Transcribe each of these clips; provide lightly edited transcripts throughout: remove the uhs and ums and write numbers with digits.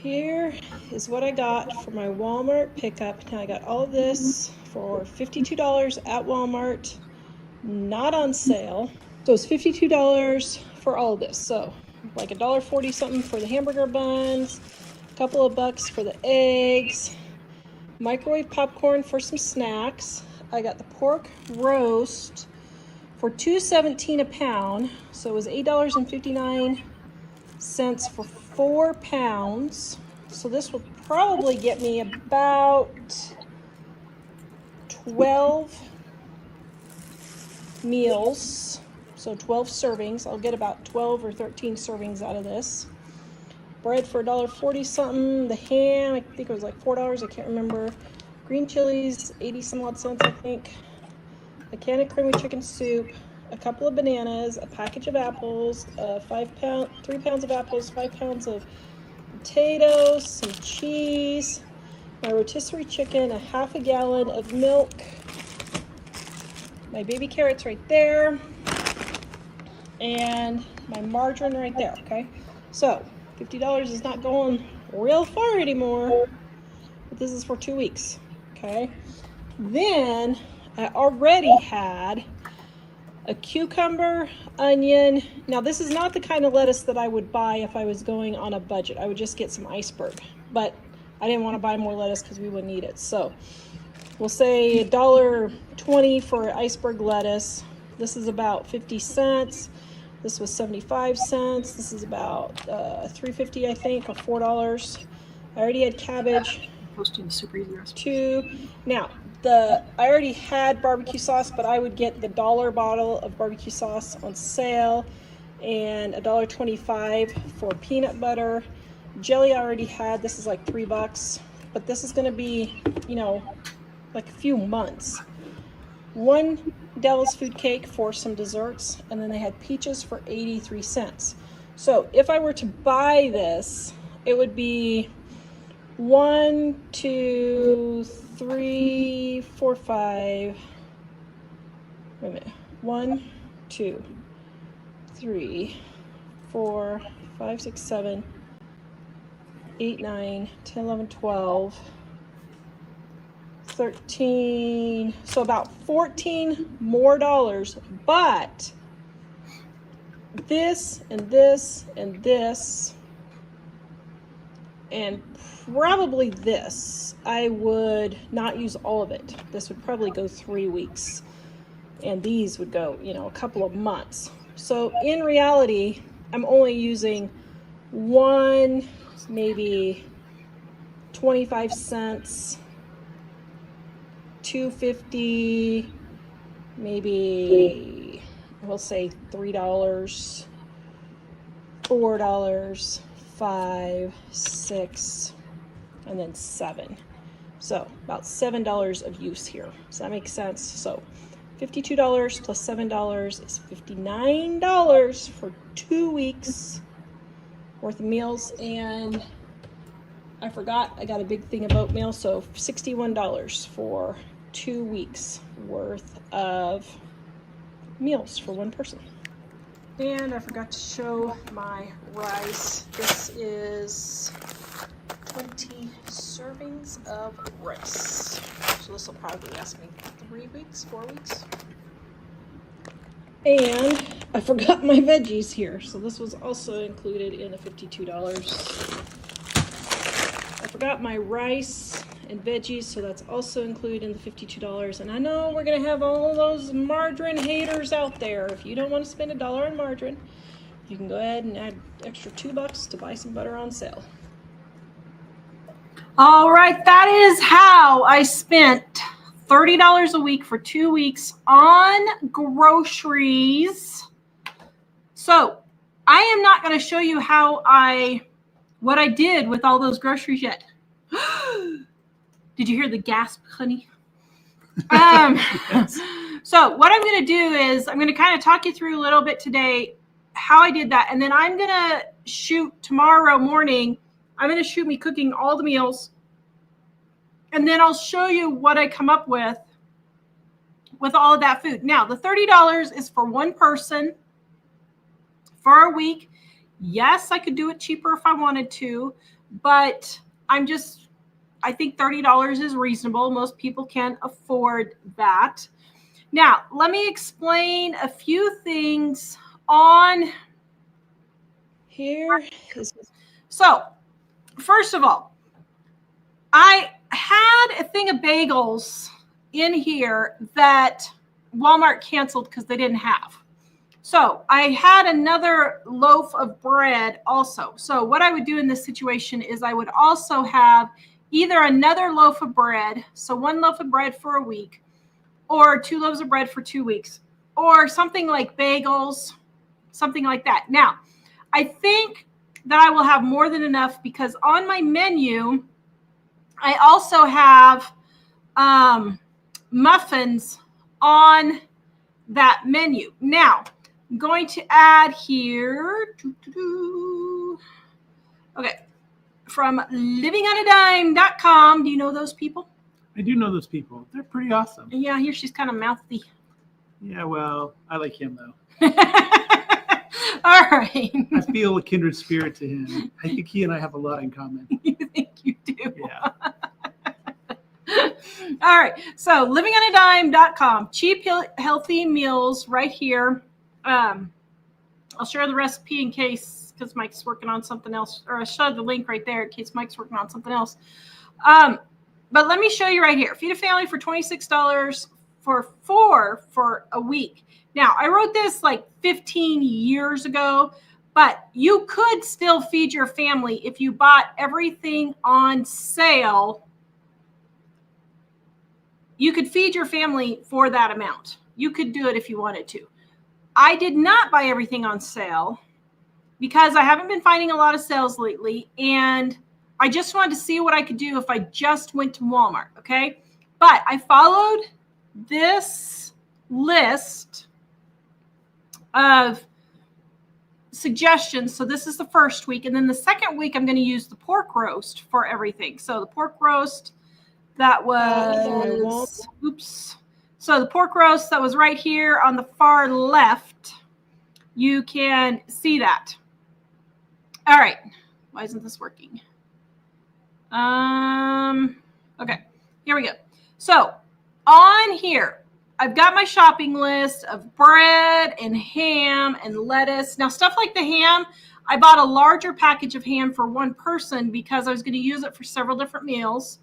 Here is what I got for my Walmart pickup. Now I got all of this for $52 at Walmart, not on sale. So it's $52 for all of this. So like $1.40 something for the hamburger buns, a couple of bucks for the eggs, microwave popcorn for some snacks. I got the pork roast for $2.17 a pound. So it was $8.59 for 4 pounds. So this will probably get me about 12 meals. So 12 servings. I'll get about 12 or 13 servings out of this. Bread for $1.40 something. The ham, I think it was like $4. I can't remember. Green chilies, 80 some odd cents, I think. A can of creamy chicken soup, a couple of bananas, a package of apples, 3 pounds of apples, 5 pounds of potatoes, some cheese, my rotisserie chicken, a half a gallon of milk, my baby carrots right there, and my margarine right there, okay? So $50 is not going real far anymore, but this is for 2 weeks, okay? Then I already had a cucumber, onion. Now this is not the kind of lettuce that I would buy if I was going on a budget. I would just get some iceberg, but I didn't want to buy more lettuce because we wouldn't eat it. So we'll say $1.20 for iceberg lettuce. This is about 50 cents. This was 75 cents. This is about $3.50, I think, or $4. I already had cabbage. Posting the super easy recipe. 2. Now, I already had barbecue sauce, but I would get the $1 bottle of barbecue sauce on sale, and $1.25 for peanut butter. Jelly I already had. This is like $3, but this is going to be, you know, like a few months. 1 Devil's Food Cake for some desserts, and then they had peaches for 83 cents. So if I were to buy this, it would be 1, 2, 3, 4, 5. Wait a minute. 1, 2, 3, 4, 5, 6, 7, 8, 9, 10, 11, 12, 13. So about 14 more dollars. But this and this and this and probably this, I would not use all of it. This would probably go 3 weeks, and these would go, you know, a couple of months. So in reality, I'm only using one, maybe 25 cents, $2.50, maybe we'll say $3, $4, 5, 6, and then 7. So about $7 of use here. Does that make sense? So $52 plus $7 is $59 for 2 weeks worth of meals. And I forgot, I got a big thing of oatmeal, so $61 for 2 weeks worth of meals for one person. And I forgot to show my rice. This is 20 servings of rice. So this will probably last me 3 weeks, 4 weeks. And I forgot my veggies here. So this was also included in the $52. I forgot my rice and veggies, so that's also included in the $52. And I know we're gonna have all those margarine haters out there. If you don't want to spend $1 on margarine, you can go ahead and add extra $2 to buy some butter on sale. All right, that is how I spent $30 a week for 2 weeks on groceries. So I am not going to show you what I did with all those groceries yet. Did you hear the gasp, honey? So what I'm going to do is I'm going to kind of talk you through a little bit today how I did that. And then I'm going to shoot tomorrow morning. I'm going to shoot me cooking all the meals. And then I'll show you what I come up with all of that food. Now, the $30 is for one person for a week. Yes, I could do it cheaper if I wanted to, but I think $30 is reasonable. Most people can afford that. Now, let me explain a few things on Here is. So, first of all, I had a thing of bagels in here that Walmart canceled because they didn't have. So I had another loaf of bread also. So what I would do in this situation is I would also have either another loaf of bread, so one loaf of bread for a week, or 2 loaves of bread for 2 weeks, or something like bagels, something like that. Now, I think that I will have more than enough because on my menu, I also have muffins on that menu. Now, I'm going to add here, okay, from livingonadime.com. Do you know those people? I do know those people. They're pretty awesome. Yeah, here she's kind of mouthy. Yeah, well, I like him though. All right. I feel a kindred spirit to him. I think he and I have a lot in common. You think you do? Yeah. All right. So livingonadime.com. Cheap, healthy meals right here. I'll share the recipe in case, because Mike's working on something else, or I'll show the link right there in case Mike's working on something else. But let me show you right here. Feed a family for $26 for 4 for a week. Now, I wrote this like 15 years ago, but you could still feed your family if you bought everything on sale. You could feed your family for that amount. You could do it if you wanted to. I did not buy everything on sale because I haven't been finding a lot of sales lately, and I just wanted to see what I could do if I just went to Walmart, okay? But I followed this list of suggestions. So this is the first week, and then the second week I'm going to use the pork roast for everything. So the pork roast that was, oops. So the pork roast that was right here on the far left, you can see that. All right. Why isn't this working? Okay, here we go. So on here, I've got my shopping list of bread and ham and lettuce. Now, stuff like the ham, I bought a larger package of ham for one person because I was going to use it for several different meals.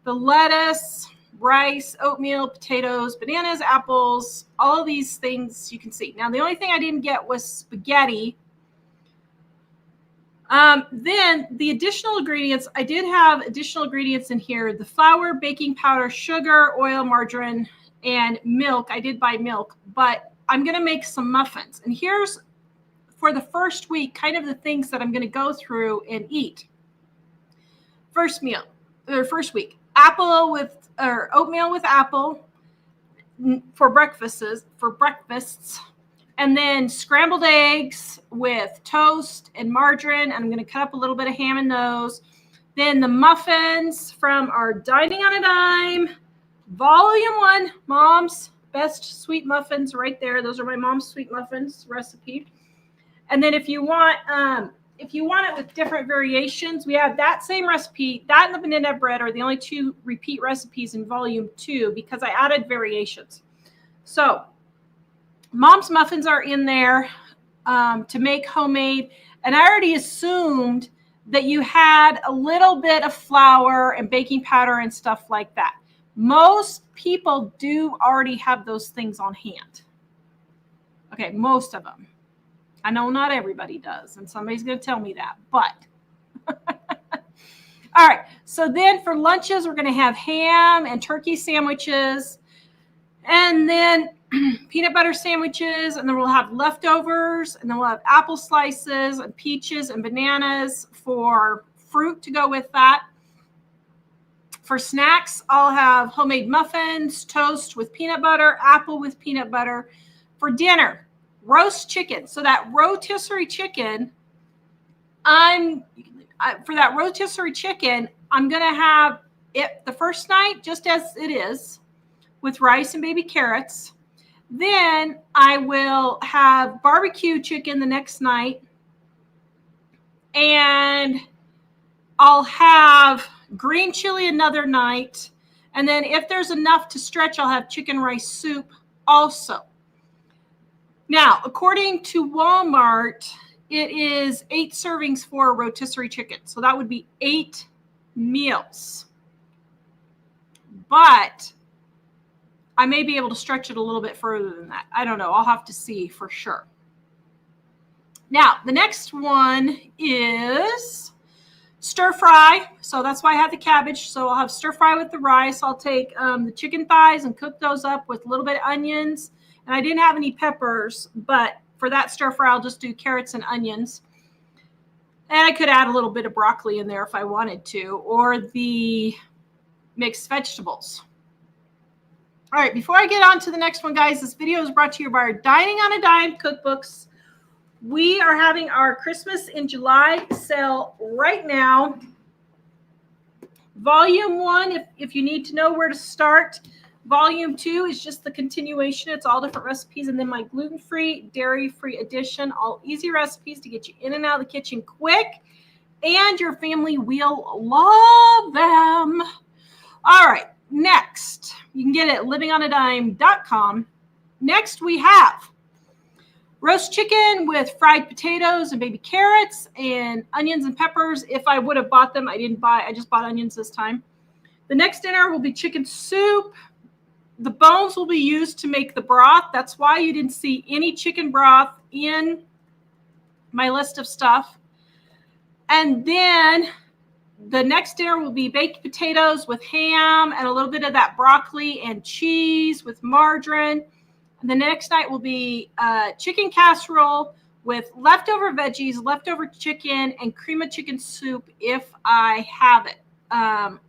The lettuce, rice, oatmeal, potatoes, bananas, apples, all of these things you can see. Now, the only thing I didn't get was spaghetti. Then the additional ingredients, I did have additional ingredients in here: the flour, baking powder, sugar, oil, margarine, and milk. I did buy milk, but I'm going to make some muffins. And here's, for the first week, kind of the things that I'm going to go through and eat. First week, oatmeal with apple for breakfasts. And then scrambled eggs with toast and margarine. I'm going to cut up a little bit of ham in those. Then the muffins from our Dining on a Dime, Volume 1, Mom's Best Sweet Muffins right there. Those are my Mom's Sweet Muffins recipe. And then if you want it with different variations, we have that same recipe. That and the banana bread are the only 2 repeat recipes in Volume 2 because I added variations. So Mom's muffins are in there to make homemade. And I already assumed that you had a little bit of flour and baking powder and stuff like that. Most people do already have those things on hand. Okay, most of them. I know not everybody does, and somebody's going to tell me that, but. All right, so then for lunches, we're going to have ham and turkey sandwiches, and then peanut butter sandwiches, and then we'll have leftovers, and then we'll have apple slices and peaches and bananas for fruit to go with that. For snacks, I'll have homemade muffins, toast with peanut butter, apple with peanut butter. For dinner, roast chicken. So that rotisserie chicken, I'm going to have it the first night just as it is with rice and baby carrots. Then I will have barbecue chicken the next night. And I'll have green chili another night. And then if there's enough to stretch, I'll have chicken rice soup also. Now, according to Walmart, it is 8 servings for a rotisserie chicken. So that would be 8 meals. But I may be able to stretch it a little bit further than that. I don't know. I'll have to see for sure. Now, the next one is stir fry. So that's why I have the cabbage. So I'll have stir fry with the rice. I'll take the chicken thighs and cook those up with a little bit of onions. And I didn't have any peppers, but for that stir fry, I'll just do carrots and onions. And I could add a little bit of broccoli in there if I wanted to, or the mixed vegetables. All right, before I get on to the next one, guys, this video is brought to you by our Dining on a Dime cookbooks. We are having our Christmas in July sale right now. Volume 1, if you need to know where to start. Volume 2 is just the continuation. It's all different recipes. And then my gluten-free, dairy-free edition, all easy recipes to get you in and out of the kitchen quick. And your family will love them. All right, next. You can get it at livingonadime.com. Next, we have roast chicken with fried potatoes and baby carrots and onions and peppers. If I would have bought them, I didn't buy. I just bought onions this time. The next dinner will be chicken soup. The bones will be used to make the broth. That's why you didn't see any chicken broth in my list of stuff. And then the next dinner will be baked potatoes with ham and a little bit of that broccoli and cheese with margarine. And the next night will be chicken casserole with leftover veggies, leftover chicken, and cream of chicken soup if I have it.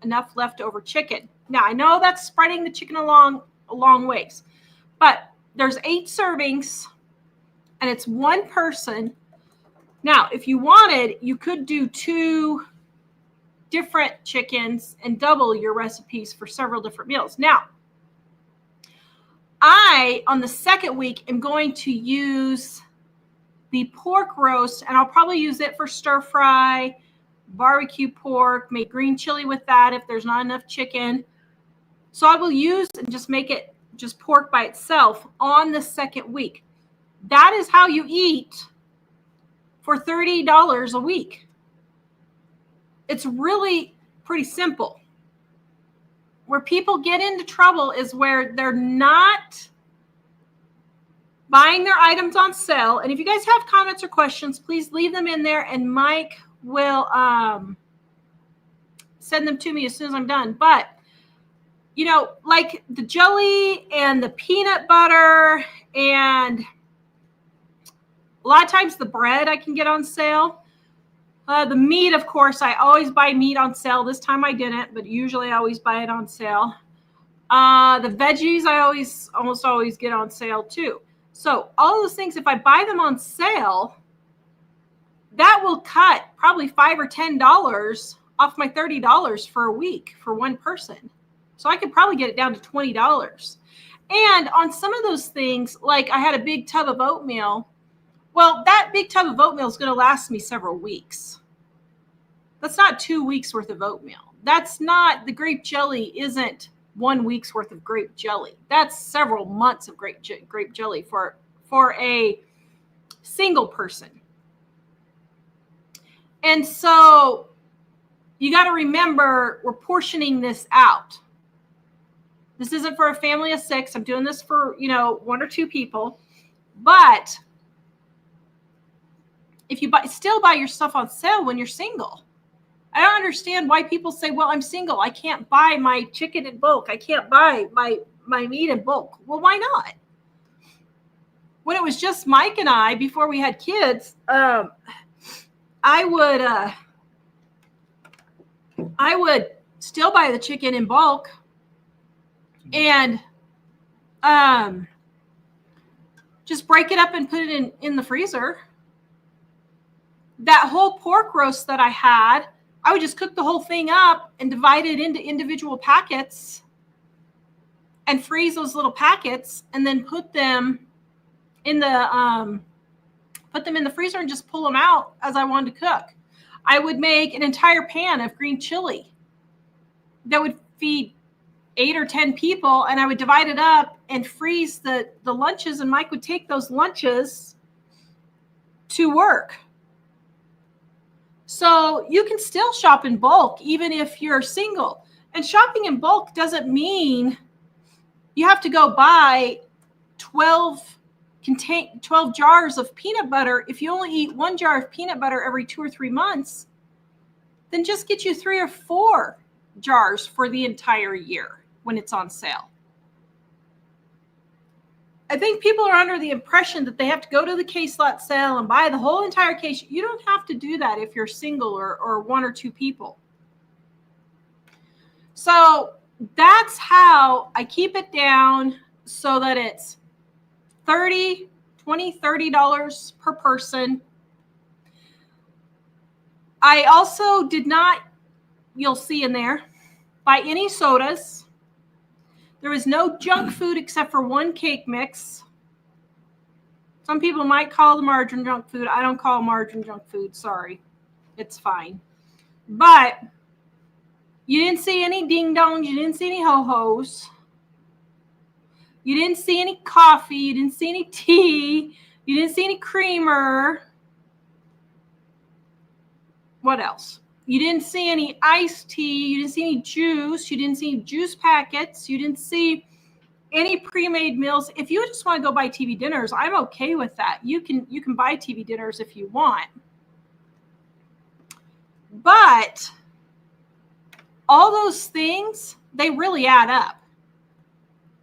Enough leftover chicken. Now, I know that's spreading the chicken along a long ways, but there's 8 servings, and it's 1 person. Now, if you wanted, you could do 2 different chickens and double your recipes for several different meals. Now, on the second week, am going to use the pork roast, and I'll probably use it for stir fry, barbecue pork, make green chili with that if there's not enough chicken. So I will use and just make it just pork by itself on the second week. That is how you eat for $30 a week. It's really pretty simple. Where people get into trouble is where they're not buying their items on sale. And if you guys have comments or questions, please leave them in there and Mike will send them to me as soon as I'm done. But, you know, like the jelly and the peanut butter and a lot of times the bread I can get on sale. The meat, of course, I always buy meat on sale. This time I didn't, but usually I always buy it on sale. The veggies I almost always get on sale too. So all those things, if I buy them on sale, that will cut probably $5 or $10 off my $30 for a week for 1 person. So I could probably get it down to $20. And on some of those things, like I had a big tub of oatmeal. Well, that big tub of oatmeal is going to last me several weeks. That's not 2 weeks worth of oatmeal. That's not, the grape jelly isn't 1 week's worth of grape jelly. That's several months of grape jelly for a single person. And so you got to remember, we're portioning this out. This isn't for a family of 6. I'm doing this for, 1 or 2 people. But if you still buy your stuff on sale when you're single. I don't understand why people say, well, I'm single. I can't buy my chicken in bulk. I can't buy my meat in bulk. Well, why not? When it was just Mike and I, before we had kids, I would still buy the chicken in bulk and just break it up and put it in the freezer. That whole pork roast that I had, I would just cook the whole thing up and divide it into individual packets and freeze those little packets and then put them in the freezer and just pull them out as I wanted to cook. I would make an entire pan of green chili that would feed 8 or 10 people, and I would divide it up and freeze the lunches, and Mike would take those lunches to work. So you can still shop in bulk even if you're single. And shopping in bulk doesn't mean you have to go buy 12 jars of peanut butter. If you only eat 1 jar of peanut butter every 2 or 3 months, then just get you 3 or 4 jars for the entire year when it's on sale. I think people are under the impression that they have to go to the case lot sale and buy the whole entire case. You don't have to do that if you're single or 1 or 2 people. So that's how I keep it down so that it's $30 per person. I also did not, you'll see in there, buy any sodas. There was no junk food except for 1 cake mix. Some people might call the margarine junk food. I don't call margarine junk food. Sorry. It's fine. But you didn't see any ding-dongs. You didn't see any ho-hos. You didn't see any coffee. You didn't see any tea. You didn't see any creamer. What else? You didn't see any iced tea. You didn't see any juice. You didn't see any juice packets. You didn't see any pre-made meals. If you just want to go buy TV dinners, I'm okay with that. You can buy TV dinners if you want. But all those things, they really add up.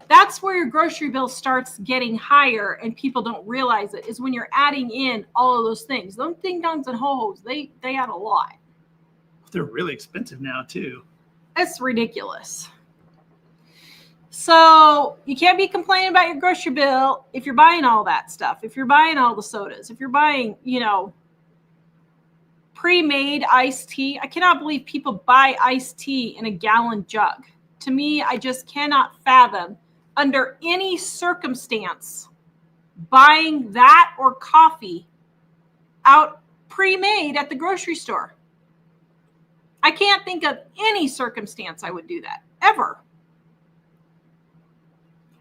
That's where your grocery bill starts getting higher and people don't realize it, is when you're adding in all of those things. Those ding-dongs and ho-hos, they add a lot. They're really expensive now, too. It's ridiculous. So you can't be complaining about your grocery bill if you're buying all that stuff, if you're buying all the sodas, if you're buying, pre-made iced tea. I cannot believe people buy iced tea in a gallon jug. To me, I just cannot fathom, under any circumstance, buying that or coffee out pre-made at the grocery store. I can't think of any circumstance I would do that, ever.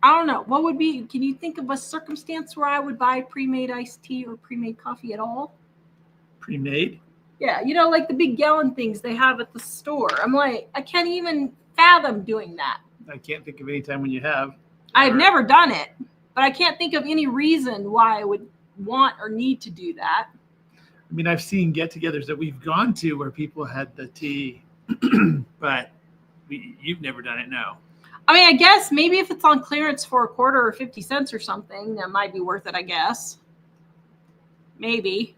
I don't know. What would be, can you think of a circumstance where I would buy pre-made iced tea or pre-made coffee at all? Pre-made? Yeah, like the big gallon things they have at the store. I'm like, I can't even fathom doing that. I can't think of any time when you have. I've never done it, but I can't think of any reason why I would want or need to do that. I mean, I've seen get-togethers that we've gone to where people had the tea, but you've never done it, no. I mean, I guess maybe if it's on clearance for a quarter or 50 cents or something, that might be worth it, I guess. Maybe.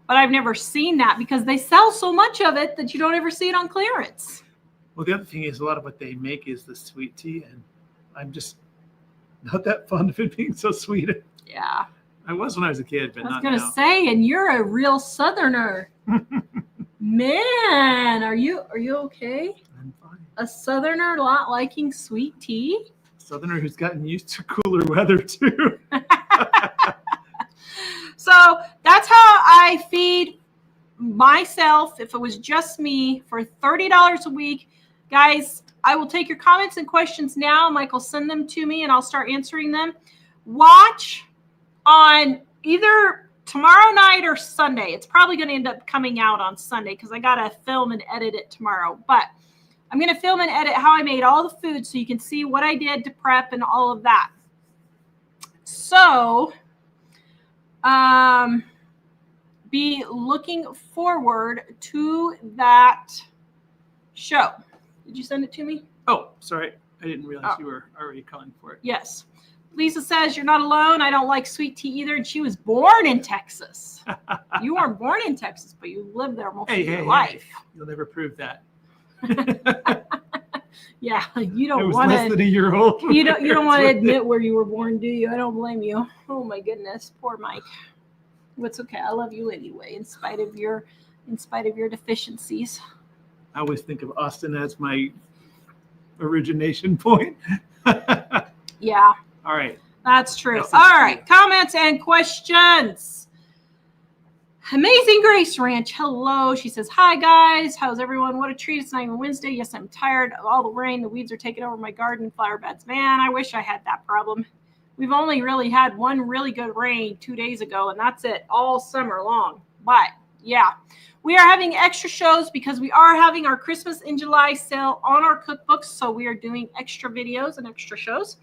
But I've never seen that because they sell so much of it that you don't ever see it on clearance. Well, the other thing is a lot of what they make is the sweet tea, and I'm just not that fond of it being so sweet. Yeah. I was when I was a kid, but not now. I was going to say, and you're a real Southerner. Man, are you okay? I'm fine. A Southerner not liking sweet tea? Southerner who's gotten used to cooler weather, too. So that's how I feed myself, if it was just me, for $30 a week. Guys, I will take your comments and questions now. Mike will send them to me, and I'll start answering them. Watch on either tomorrow night or Sunday. It's probably going to end up coming out on Sunday because I got to film and edit it tomorrow. But I'm going to film and edit how I made all the food so you can see what I did to prep and all of that. So be looking forward to that show. Did you send it to me? Oh, sorry. I didn't realize you were already calling for it. Yes. Lisa says, you're not alone. I don't like sweet tea either. And she was born in Texas. You weren't born in Texas, but you lived there most of your life. You'll never prove that. Yeah, you don't I was want less than a year old. You don't want to admit where you were born, do you? I don't blame you. Oh my goodness, poor Mike. It's okay. I love you anyway, in spite of your deficiencies. I always think of Austin as my origination point. Yeah. All right. That's true. All right. Comments and questions. Amazing Grace Ranch. Hello. She says, hi, guys. How's everyone? What a treat. It's not even Wednesday. Yes, I'm tired of all the rain. The weeds are taking over my garden and flower beds. Man, I wish I had that problem. We've only really had one really good rain 2 days ago, and that's it all summer long. But, yeah. We are having extra shows because we are having our Christmas in July sale on our cookbooks, so we are doing extra videos and extra shows.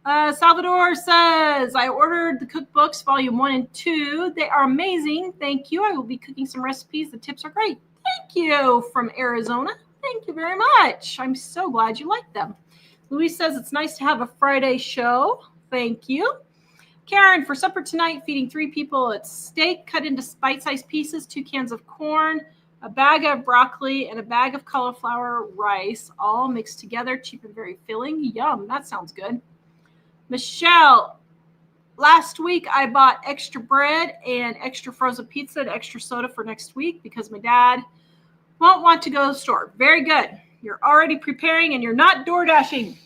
Salvador says, I ordered the cookbooks, volume 1 and 2. They are amazing. Thank you. I will be cooking some recipes. The tips are great. Thank you from Arizona. Thank you very much. I'm so glad you like them. Luis says, it's nice to have a Friday show. Thank you. Karen, for supper tonight, feeding 3 people. It's steak cut into bite-sized pieces, 2 cans of corn, a bag of broccoli, and a bag of cauliflower rice, all mixed together, cheap and very filling. Yum, that sounds good. Michelle, last week I bought extra bread and extra frozen pizza and extra soda for next week because my dad won't want to go to the store. Very good. You're already preparing and you're not door dashing.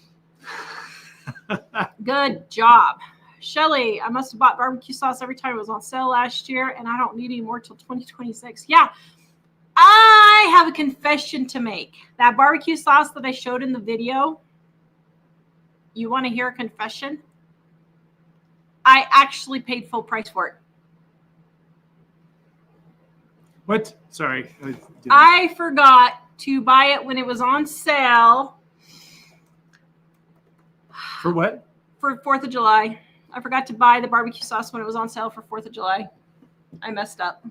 Good job. Shelly, I must have bought barbecue sauce every time it was on sale last year, and I don't need any more till 2026. Yeah, I have a confession to make. That barbecue sauce that I showed in the video, you want to hear a confession? I actually paid full price for it. What? Sorry. I forgot to buy it when it was on sale. For what? For 4th of July. I forgot to buy the barbecue sauce when it was on sale for 4th of July. I messed up.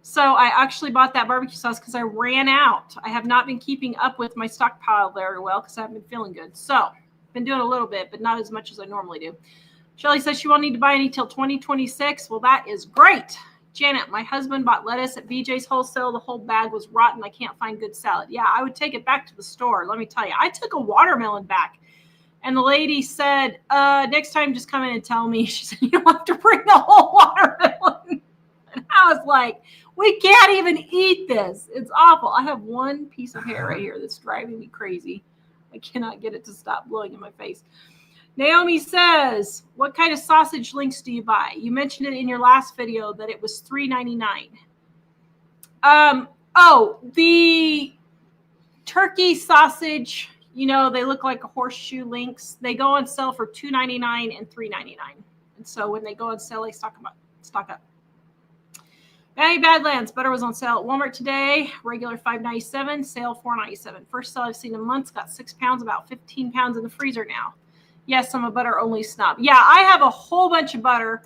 So I actually bought that barbecue sauce because I ran out. I have not been keeping up with my stockpile very well because I haven't been feeling good. So been doing a little bit, but not as much as I normally do. Shelly says she won't need to buy any till 2026. Well, that is great. Janet, my husband bought lettuce at BJ's Wholesale. The whole bag was rotten. I can't find good salad. Yeah, I would take it back to the store. Let me tell you, I took a watermelon back. And the lady said, next time, just come in and tell me. She said, you don't have to bring the whole watermelon. And I was like, we can't even eat this. It's awful. I have one piece of hair right here that's driving me crazy. I cannot get it to stop blowing in my face. Naomi says, what kind of sausage links do you buy? You mentioned it in your last video that it was $3.99. The turkey sausage, you know, they look like a horseshoe links. They go on sale for $2.99 and $3.99. And so when they go on sale, they stock up. Hey, Badlands, butter was on sale at Walmart today. Regular $5.97, sale $4.97. First sale I've seen in months, got 6 pounds, about 15 pounds in the freezer now. Yes, I'm a butter only snob. Yeah, I have a whole bunch of butter.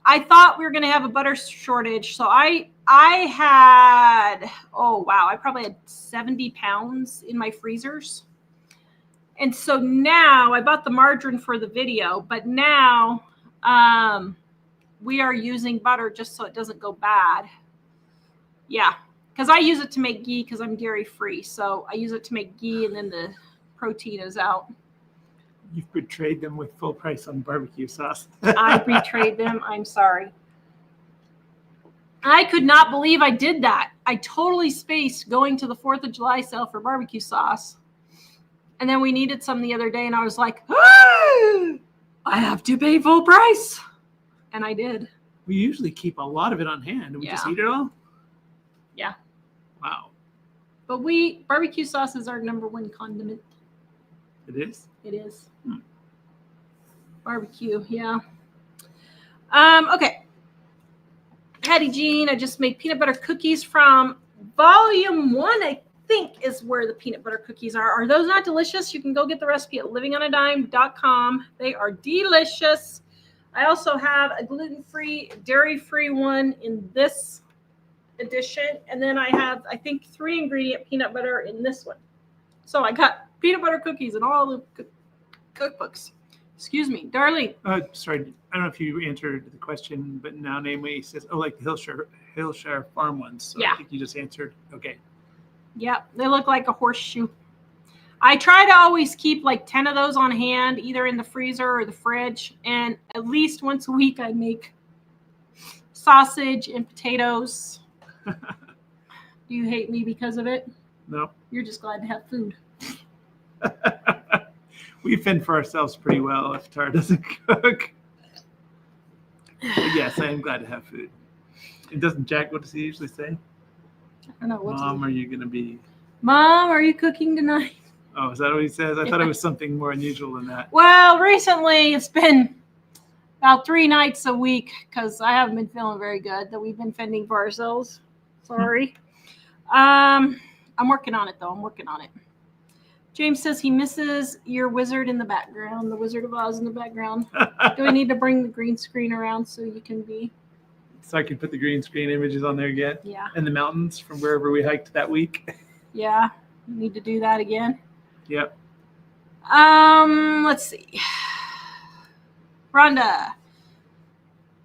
I thought we were going to have a butter shortage. So I had, I probably had 70 pounds in my freezers. And so now I bought the margarine for the video, but now we are using butter just so it doesn't go bad. Yeah, because I use it to make ghee because I'm dairy free. So I use it to make ghee and then the protein is out. You've betrayed them with full price on barbecue sauce. I betrayed them. I'm sorry. I could not believe I did that. I totally spaced going to the 4th of July sale for barbecue sauce. And then we needed some the other day, and I was like, I have to pay full price. And I did. We usually keep a lot of it on hand. We just eat it all? Yeah. Wow. But barbecue sauce is our #1 condiment. It is? It is. Barbecue, yeah. Okay. Patty Jean, I just made peanut butter cookies from volume 1, I think is where the peanut butter cookies are. Are those not delicious? You can go get the recipe at livingonadime.com. They are delicious. I also have a gluten-free, dairy-free one in this edition. And then I have, I think, 3-ingredient peanut butter in this one. So I got peanut butter cookies in all the cookbooks. Excuse me, Darlene. Sorry, I don't know if you answered the question, but now namely says, like the Hillshire Farm ones. So yeah. I think you just answered. Okay. Yep, they look like a horseshoe. I try to always keep like 10 of those on hand, either in the freezer or the fridge. And at least once a week, I make sausage and potatoes. Do you hate me because of it? No. You're just glad to have food. We fend for ourselves pretty well if Tara doesn't cook. But yes, I am glad to have food. It doesn't Jack, what does he usually say? I don't know. Mom, are you going to be... Mom, are you cooking tonight? Oh, is that what he says? I thought it was something more unusual than that. Well, recently it's been about 3 nights a week because I haven't been feeling very good that we've been fending for ourselves. Sorry. I'm working on it, though. I'm working on it. James says he misses your wizard in the background, the Wizard of Oz in the background. Do we need to bring the green screen around so you can be? So I can put the green screen images on there again? Yeah. And the mountains from wherever we hiked that week? Yeah. We need to do that again. Yep. Let's see. Rhoda.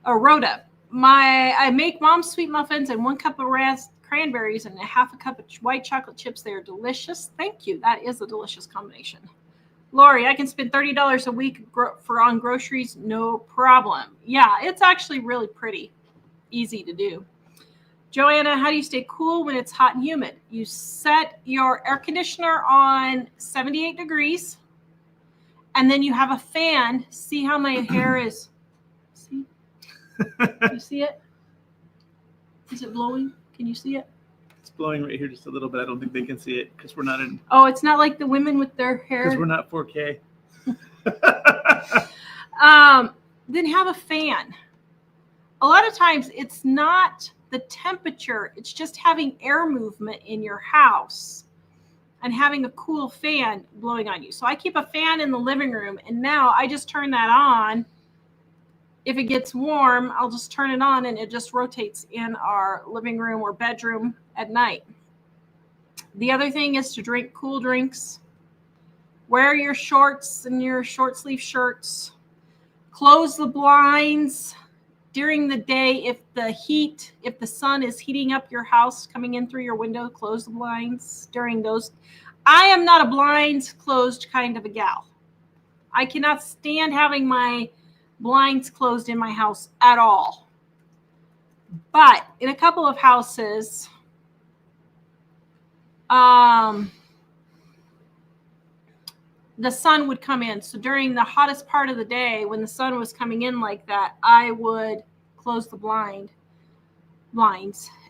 I make mom's sweet muffins and 1 cup of cranberries and half a cup of white chocolate chips. They are delicious. Thank you. That is a delicious combination. Lori, I can spend $30 a week on groceries. No problem. Yeah, it's actually really pretty easy to do. Joanna, how do you stay cool when it's hot and humid? You set your air conditioner on 78 degrees, and then you have a fan. See how my hair is? See? You see it? Is it blowing? Can you see it? It's blowing right here just a little bit. I don't think they can see it because we're not in... Oh, it's not like the women with their hair. Because we're not 4K. Then have a fan. A lot of times it's not the temperature, it's just having air movement in your house and having a cool fan blowing on you. So I keep a fan in the living room, and now I just turn that on. If it gets warm, I'll just turn it on and it just rotates in our living room or bedroom at night. The other thing is to drink cool drinks. Wear your shorts and your short sleeve shirts. Close the blinds during the day. If the sun is heating up your house coming in through your window, close the blinds during those. I am not a blinds closed kind of a gal. I cannot stand having my blinds closed in my house at all. But in a couple of houses, the sun would come in. So during the hottest part of the day, when the sun was coming in like that, I would close the blinds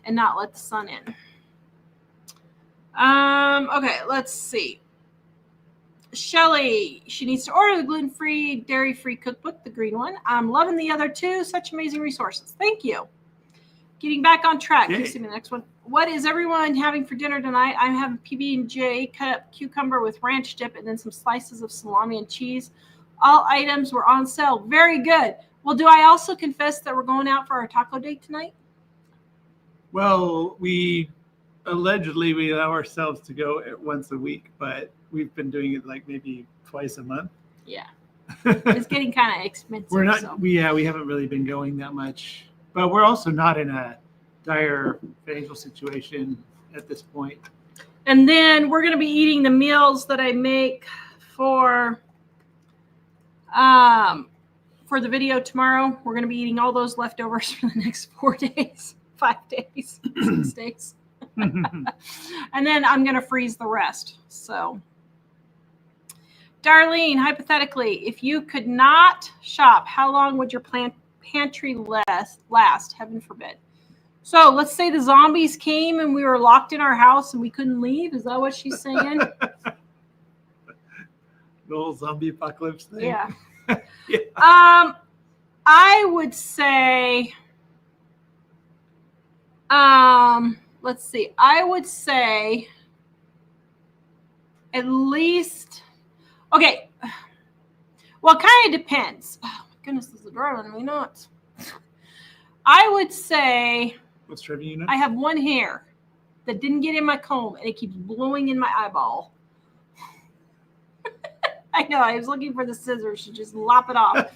and not let the sun in. Okay, let's see. Shelly, she needs to order the gluten-free, dairy-free cookbook, the green one. I'm loving the other two. Such amazing resources. Thank you. Getting back on track. Can you see me the next one? What is everyone having for dinner tonight? I'm having PB&J, cut up cucumber with ranch dip, and then some slices of salami and cheese. All items were on sale. Very good. Well, do I also confess that we're going out for our taco date tonight? Well, we allow ourselves to go once a week, but we've been doing it like maybe twice a month. Yeah. It's getting kind of expensive. We're not, we haven't really been going that much, but we're also not in a dire financial situation at this point. And then we're going to be eating the meals that I make for the video tomorrow. We're going to be eating all those leftovers for the next 4 days, 5 days, 6 days. And then I'm going to freeze the rest. So, Darlene, hypothetically, if you could not shop, how long would your pantry last? Heaven forbid. So let's say the zombies came and we were locked in our house and we couldn't leave. Is that what she's saying? The whole zombie apocalypse thing. Yeah. Yeah. I would say, let's see. I would say at least, okay. Well, it kind of depends. Oh my goodness, this is driving me nuts. I would say, what's driving you nuts? I have one hair that didn't get in my comb and it keeps blowing in my eyeball. I know, I was looking for the scissors to just lop it off.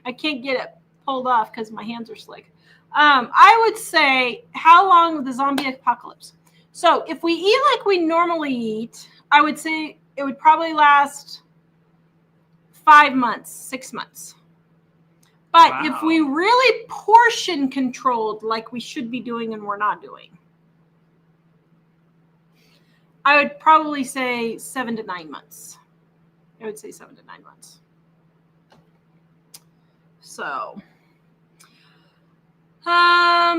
I can't get it pulled off because my hands are slick. I would say, how long with the zombie apocalypse? So if we eat like we normally eat, I would say it would probably last 5 months, 6 months. But wow. If we really portion controlled like we should be doing and we're not doing, I would probably say 7 to 9 months. I would say 7 to 9 months. So,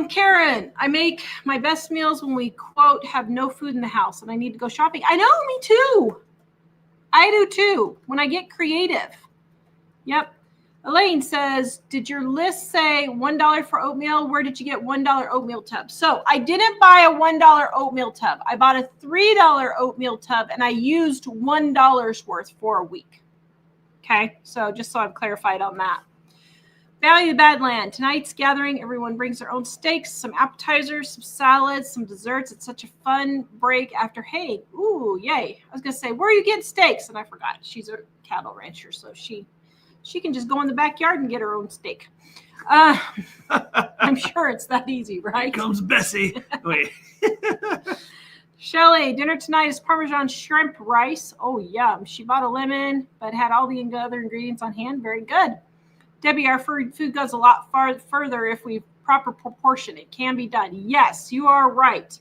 Karen, I make my best meals when we, quote, have no food in the house and I need to go shopping. I know, me too. I do too, when I get creative. Yep. Elaine says, did your list say $1 for oatmeal? Where did you get $1 oatmeal tub? So I didn't buy a $1 oatmeal tub. I bought a $3 oatmeal tub and I used $1 worth for a week. Okay, so just so I've clarified on that. Value Badland. Tonight's gathering, everyone brings their own steaks, some appetizers, some salads, some desserts. It's such a fun break after, hey, ooh, yay. I was going to say, where are you getting steaks? And I forgot. She's a cattle rancher, so she can just go in the backyard and get her own steak. I'm sure it's that easy, right? Here comes Bessie. Wait. Shelly, dinner tonight is Parmesan shrimp rice. Oh, yum. She bought a lemon, but had all the other ingredients on hand. Very good. Debbie, our food goes a lot further if we proper proportion. It can be done. Yes, you are right.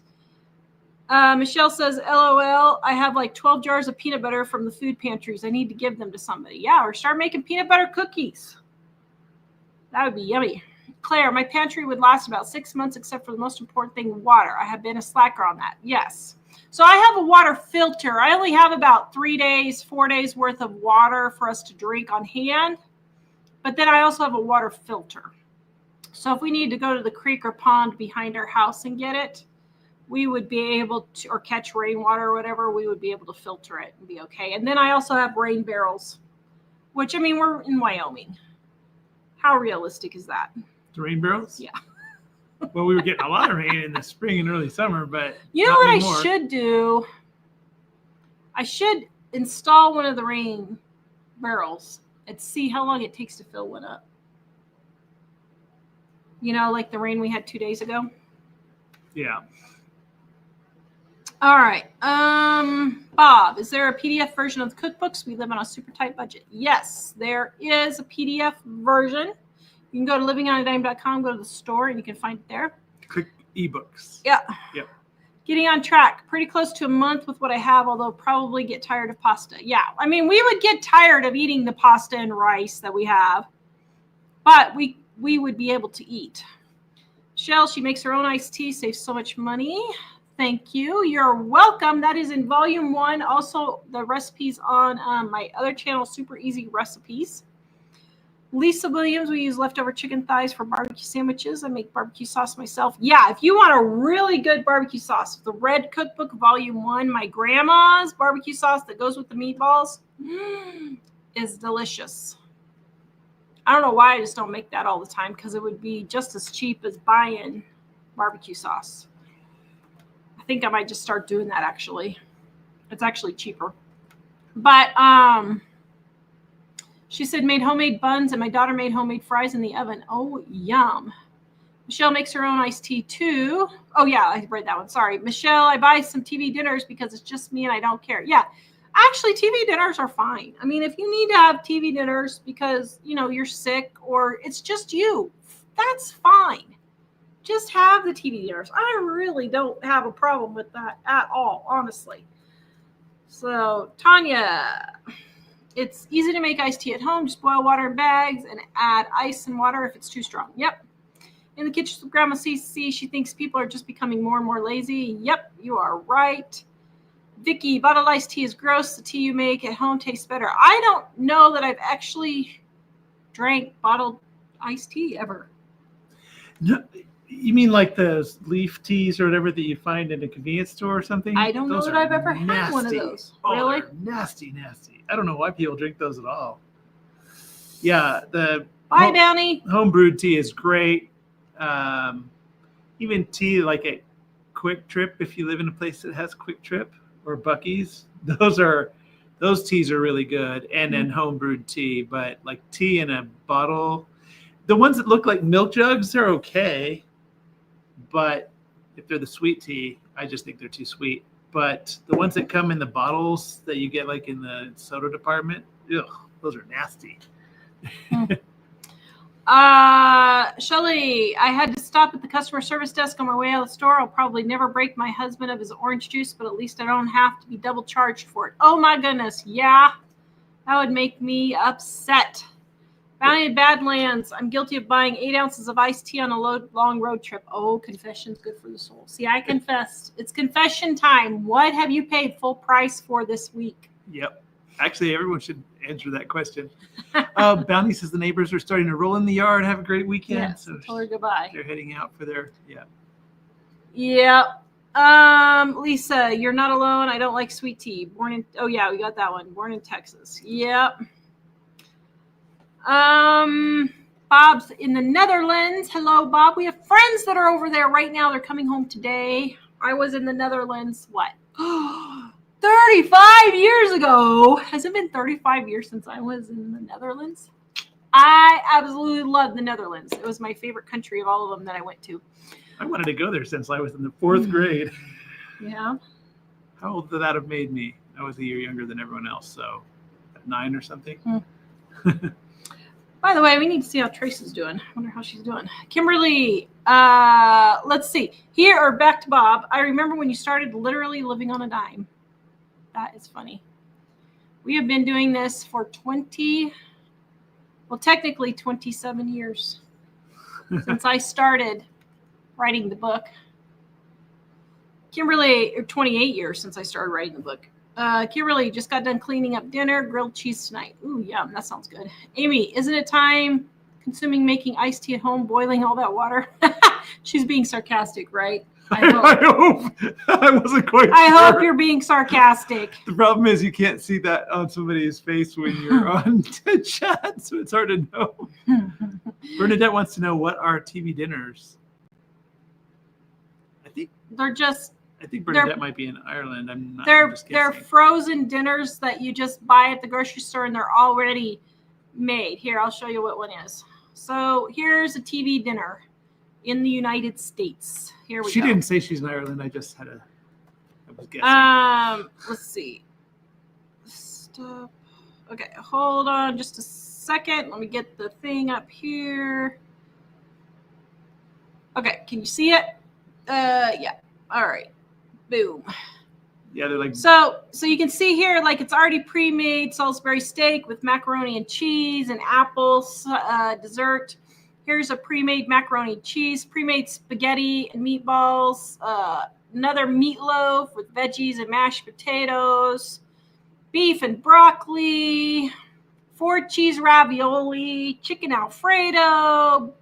Michelle says, LOL, I have like 12 jars of peanut butter from the food pantries. I need to give them to somebody. Yeah, or start making peanut butter cookies. That would be yummy. Claire, my pantry would last about 6 months except for the most important thing, water. I have been a slacker on that. Yes. So I have a water filter. I only have about 4 days worth of water for us to drink on hand. But then I also have a water filter. So if we need to go to the creek or pond behind our house and get it, we would be able to, or catch rainwater or whatever, we would be able to filter it and be okay. And then I also have rain barrels, which, I mean, we're in Wyoming. How realistic is that? The rain barrels? Yeah. Well, we were getting a lot of rain in the spring and early summer, but you know what anymore. I should do? I should install one of the rain barrels and see how long it takes to fill one up. You know, like the rain we had 2 days ago? Yeah. All right. Bob, is there a PDF version of the cookbooks? We live on a super tight budget. Yes, there is a PDF version. You can go to livingonadime.com, go to the store, and you can find it there. Click ebooks. Yeah. Yep. Getting on track. Pretty close to a month with what I have, although probably get tired of pasta. Yeah. I mean, we would get tired of eating the pasta and rice that we have, but we would be able to eat. Michelle, she makes her own iced tea, saves so much money. Thank you. You're welcome. That is in volume 1. Also, the recipes on my other channel, Super Easy Recipes. Lisa Williams, we use leftover chicken thighs for barbecue sandwiches. I make barbecue sauce myself. Yeah, if you want a really good barbecue sauce, the Red Cookbook, volume 1, my grandma's barbecue sauce that goes with the meatballs is delicious. I don't know why I just don't make that all the time, because it would be just as cheap as buying barbecue sauce. I think I might just start doing that, actually. It's actually cheaper. But she said made homemade buns, and my daughter made homemade fries in the oven. Oh, yum. Michelle makes her own iced tea, too. Oh, yeah, I read that one. Sorry. Michelle, I buy some TV dinners because it's just me and I don't care. Yeah, actually, TV dinners are fine. I mean, if you need to have TV dinners because, you know, you're sick or it's just you, that's fine. Just have the TV dinners. I really don't have a problem with that at all, honestly. So, Tanya, it's easy to make iced tea at home. Just boil water in bags and add ice and water if it's too strong. Yep. In the kitchen with Grandma CC, she thinks people are just becoming more and more lazy. Yep, you are right. Vicky, bottled iced tea is gross. The tea you make at home tastes better. I don't know that I've actually drank bottled iced tea ever. No, you mean like those leaf teas or whatever that you find in a convenience store or something? I don't know that I've ever had one of those. Oh, really? Nasty. I don't know why people drink those at all. Yeah, the Bye, Bounty. Home brewed tea is great. Even tea like at Quick Trip, if you live in a place that has Quick Trip or Buc-ee's, those teas are really good. And then home brewed tea, but like tea in a bottle, the ones that look like milk jugs, they're okay. But if they're the sweet tea, I just think they're too sweet. But the ones that come in the bottles that you get like in the soda department, those are nasty. Shelly, I had to stop at the customer service desk on my way out of the store. I'll probably never break my husband of his orange juice, but at least I don't have to be double charged for it. Oh my goodness. Yeah, that would make me upset. Bounty and Badlands. I'm guilty of buying 8 ounces of iced tea on a long road trip. Oh, confession's good for the soul. See, I confessed. It's confession time. What have you paid full price for this week? Yep. Actually, everyone should answer that question. Bounty says the neighbors are starting to roll in the yard. Have a great weekend. Yes, So tell her goodbye. they're heading out for their, Yep. Lisa, you're not alone. I don't like sweet tea. We got that one. Born in Texas. Yep. Bob's in the Netherlands. Hello, Bob. We have friends that are over there right now. They're coming home today. I was in the Netherlands, 35 years ago. Has it been 35 years since I was in the Netherlands? I absolutely love the Netherlands. It was my favorite country of all of them that I went to. I wanted to go there since I was in the 4th grade. Yeah. How old would that have made me? I was a year younger than everyone else, so 9 or something. By the way, we need to see how Tracy's doing. I wonder how she's doing. Kimberly, let's see. Here, or back to Bob. I remember when you started literally living on a dime. That is funny. We have been doing this for technically 27 years since I started writing the book. Kimberly, or 28 years since I started writing the book. Kimberly, just got done cleaning up dinner, grilled cheese tonight. Ooh, yum, that sounds good. Amy, isn't it time consuming making iced tea at home, boiling all that water? She's being sarcastic, right? I hope. I wasn't quite I sure. hope you're being sarcastic. The problem is you can't see that on somebody's face when you're on chat, so it's hard to know. Bernadette wants to know, what are TV dinners? I think Bernadette might be in Ireland. I'm not. They're frozen dinners that you just buy at the grocery store, and they're already made. Here, I'll show you what one is. So here's a TV dinner in the United States. Here we go. She didn't say she's in Ireland. I was guessing. Let's see. Stop. Okay, hold on just a second. Let me get the thing up here. Okay, can you see it? Yeah. All right. Boom. Yeah, they're like. So you can see here, like, it's already pre-made Salisbury steak with macaroni and cheese and apples, dessert. Here's a pre-made macaroni and cheese, pre-made spaghetti and meatballs, another meatloaf with veggies and mashed potatoes, beef and broccoli, 4 cheese ravioli, chicken Alfredo,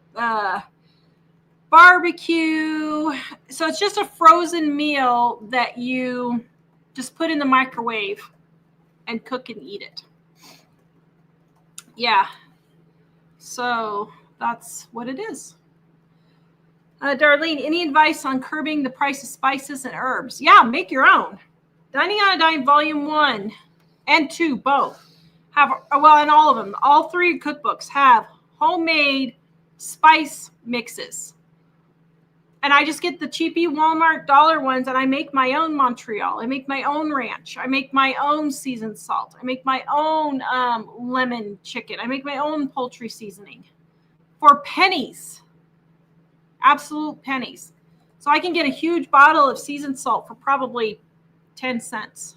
barbecue. So it's just a frozen meal that you just put in the microwave and cook and eat it. Yeah. So that's what it is. Darlene, any advice on curbing the price of spices and herbs? Yeah, make your own. Dining on a Dime Volume 1 and 2 both have, well, and all of them, all 3 cookbooks have homemade spice mixes. And I just get the cheapy Walmart dollar ones, and I make my own Montreal. I make my own ranch. I make my own seasoned salt. I make my own lemon chicken. I make my own poultry seasoning for pennies, absolute pennies. So I can get a huge bottle of seasoned salt for probably 10 cents.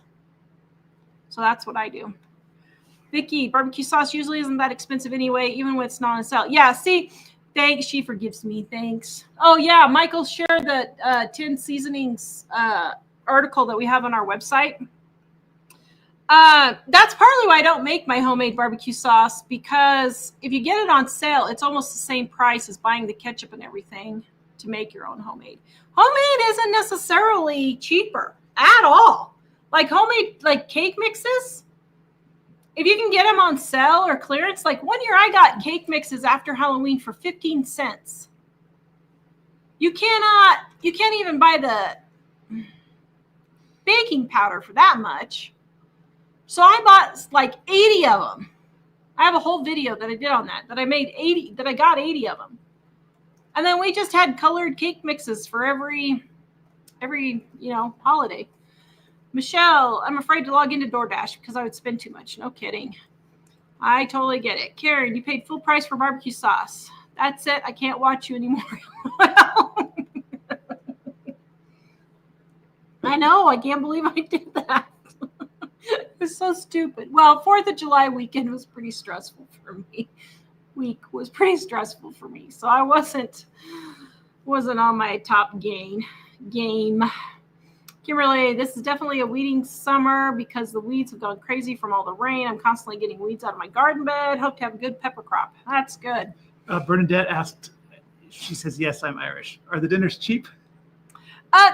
So that's what I do. Vicky, barbecue sauce usually isn't that expensive anyway, even when it's not on sale. Yeah, see, thanks. She forgives me. Thanks. Oh, yeah. Michael shared the 10 seasonings article that we have on our website. That's partly why I don't make my homemade barbecue sauce, because if you get it on sale, it's almost the same price as buying the ketchup and everything to make your own homemade. Homemade isn't necessarily cheaper at all. Like homemade, like cake mixes, if you can get them on sale or clearance, like one year I got cake mixes after Halloween for 15 cents. You can't even buy the baking powder for that much. So I bought like 80 of them. I have a whole video that I did on that I made 80, that I got 80 of them. And then we just had colored cake mixes for every holiday. Michelle, I'm afraid to log into DoorDash because I would spend too much. No kidding. I totally get it. Karen, you paid full price for barbecue sauce. That's it. I can't watch you anymore. I know. I can't believe I did that. It was so stupid. Well, 4th of July weekend was pretty stressful for me. week was pretty stressful for me. So I wasn't on my top game. Kimberly, this is definitely a weeding summer because the weeds have gone crazy from all the rain. I'm constantly getting weeds out of my garden bed. Hope to have a good pepper crop. That's good. Bernadette asked, she says, yes, I'm Irish. Are the dinners cheap?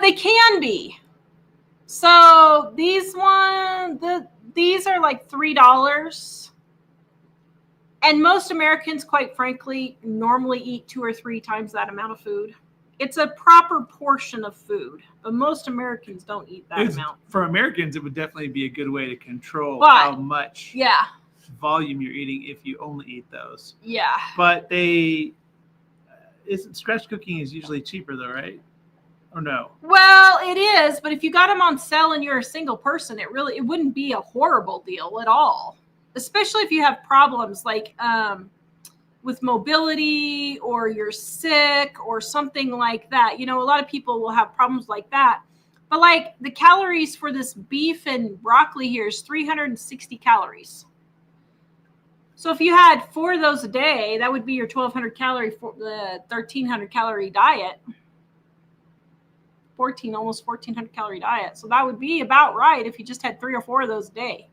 They can be. So these are like $3. And most Americans, quite frankly, normally eat 2 or 3 times that amount of food. It's a proper portion of food, but most Americans don't eat that amount. For Americans, it would definitely be a good way to control But, how much yeah, volume you're eating if you only eat those. yeah. But scratch cooking is usually cheaper though, right? Or no? Well, it is, but if you got them on sale and you're a single person, it wouldn't be a horrible deal at all. Especially if you have problems like with mobility or you're sick or something like that. You know, a lot of people will have problems like that. But like the calories for this beef and broccoli here is 360 calories. So if you had 4 of those a day, that would be your 1,200 calorie, the 1,300 calorie diet. Almost 1,400 calorie diet. So that would be about right if you just had 3 or 4 of those a day.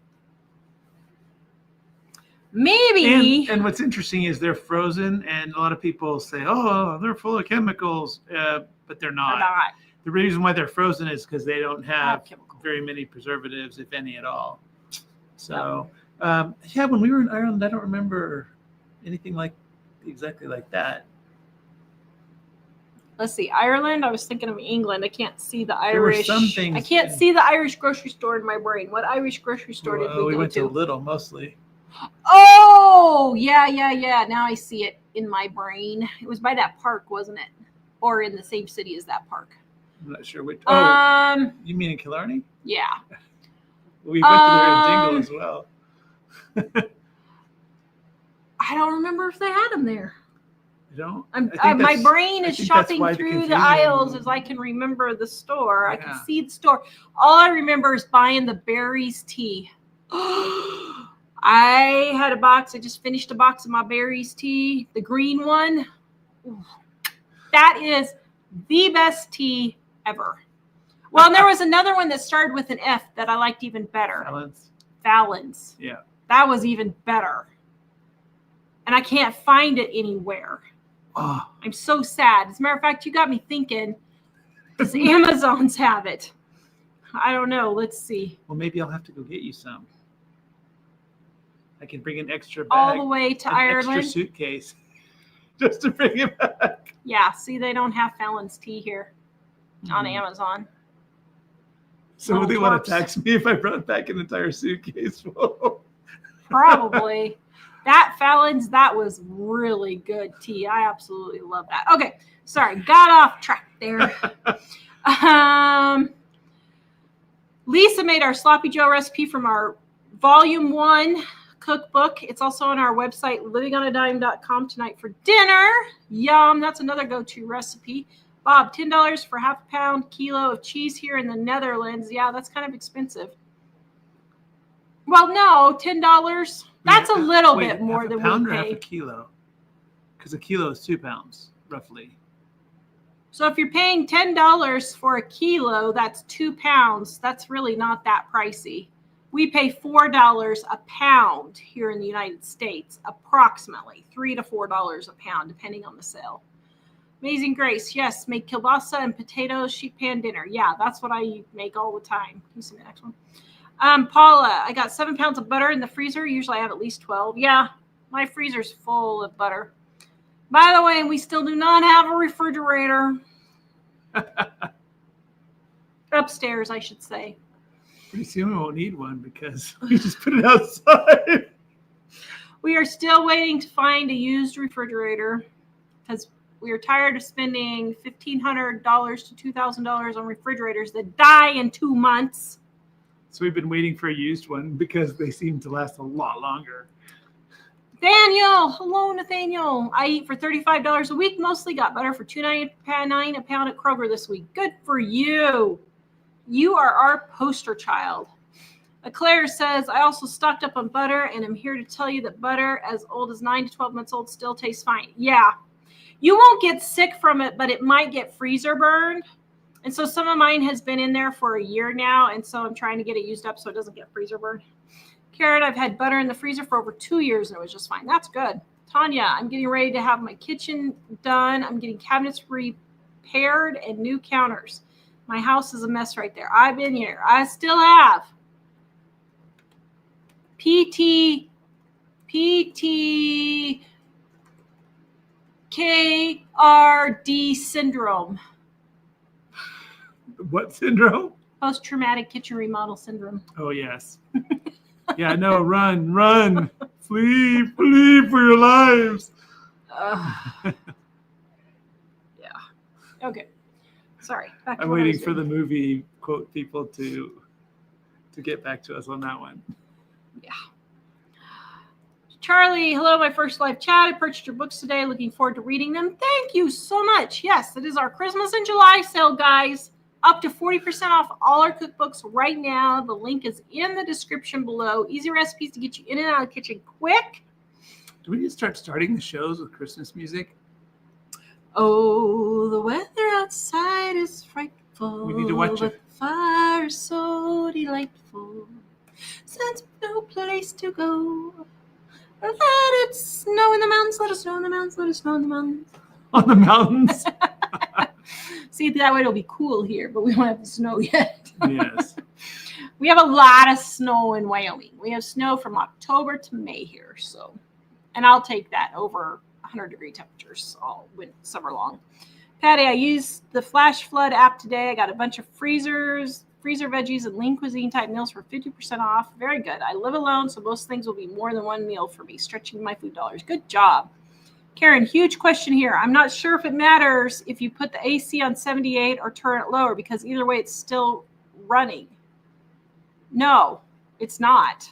Maybe. And what's interesting is they're frozen, and a lot of people say, "Oh, they're full of chemicals," but they're not. The reason why they're frozen is because they don't have very many preservatives, if any at all. So, yeah, when we were in Ireland, I don't remember anything exactly like that. Let's see, Ireland. I was thinking of England. I can't see the Irish. There were some things. I can't see the Irish grocery store in my brain. What Irish grocery store did we go to? We went to Lidl mostly. Oh, yeah. Now I see it in my brain. It was by that park, wasn't it? Or in the same city as that park? I'm not sure which. Oh, you mean in Killarney? Yeah. We went to there in Dingle as well. I don't remember if they had them there. You don't? My brain is shopping through the aisles as I can remember the store. Yeah. I can see the store. All I remember is buying the berries tea. I had a box. I just finished a box of my berries tea, the green one. Ooh, that is the best tea ever. Well, and there was another one that started with an F that I liked even better. Fallon's. Yeah. That was even better. And I can't find it anywhere. Oh. I'm so sad. As a matter of fact, you got me thinking, does Amazon's have it? I don't know. Let's see. Well, maybe I'll have to go get you some. I can bring an extra bag. All the way to Ireland. Extra suitcase just to bring it back. Yeah, see, they don't have Fallon's tea here on Amazon. So would they want to tax me if I brought back an entire suitcase full? Probably. That Fallon's, that was really good tea. I absolutely love that. Okay, sorry, got off track there. Lisa made our Sloppy Joe recipe from our Volume 1 cookbook. It's also on our website, livingonadime.com tonight for dinner. Yum. That's another go-to recipe. Bob, $10 for half a pound kilo of cheese here in the Netherlands. Yeah, that's kind of expensive. Well, no, $10. That's a little bit more than we pay. Half a pound or half a kilo? Because a kilo is 2 pounds, roughly. So if you're paying $10 for a kilo, that's 2 pounds. That's really not that pricey. We pay $4 a pound here in the United States, approximately $3 to $4 a pound, depending on the sale. Amazing Grace, yes, make kielbasa and potatoes, sheet pan dinner. Yeah, that's what I make all the time. Can you see the next one? Paula, I got 7 pounds of butter in the freezer. Usually I have at least 12. Yeah, my freezer's full of butter. By the way, we still do not have a refrigerator. Upstairs, I should say. Pretty soon we won't need one because we just put it outside. We are still waiting to find a used refrigerator because we are tired of spending $1,500 to $2,000 on refrigerators that die in 2 months. So we've been waiting for a used one because they seem to last a lot longer. Nathaniel, hello Nathaniel. I eat for $35 a week. Mostly got butter for $2.99 a pound at Kroger this week. Good for you. You are our poster child. Claire says, I also stocked up on butter, and I'm here to tell you that butter as old as 9 to 12 months old still tastes fine. Yeah. You won't get sick from it, but it might get freezer burned. And so some of mine has been in there for a year now, and so I'm trying to get it used up so it doesn't get freezer burned. Karen, I've had butter in the freezer for over 2 years, and it was just fine. That's good. Tanya, I'm getting ready to have my kitchen done. I'm getting cabinets repaired and new counters. My house is a mess right there. I've been here. I still have. PTKRD syndrome. What syndrome? Post-traumatic kitchen remodel syndrome. Oh, yes. Yeah, no, run, flee for your lives. Yeah. Okay. Sorry. I'm waiting for the movie quote people to get back to us on that one. Yeah. Charlie, hello, my first live chat. I purchased your books today. Looking forward to reading them. Thank you so much. Yes, it is our Christmas in July sale, guys. Up to 40% off all our cookbooks right now. The link is in the description below. Easy recipes to get you in and out of the kitchen quick. Do we just start starting the shows with Christmas music? Oh, the weather outside is frightful. We need to watch it. The fire is so delightful. Since no place to go. Let it snow in the mountains. Let it snow in the mountains. Let it snow in the mountains. On the mountains? See, that way it'll be cool here, but we don't have the snow yet. Yes. We have a lot of snow in Wyoming. We have snow from October to May here, so, and I'll take that over 100-degree temperatures all summer long. Patty, I used the Flash Flood app today. I got a bunch of freezer veggies and lean cuisine type meals for 50% off. Very good. I live alone, so most things will be more than one meal for me, stretching my food dollars. Good job. Karen, huge question here. I'm not sure if it matters if you put the AC on 78 or turn it lower, because either way it's still running. No, it's not.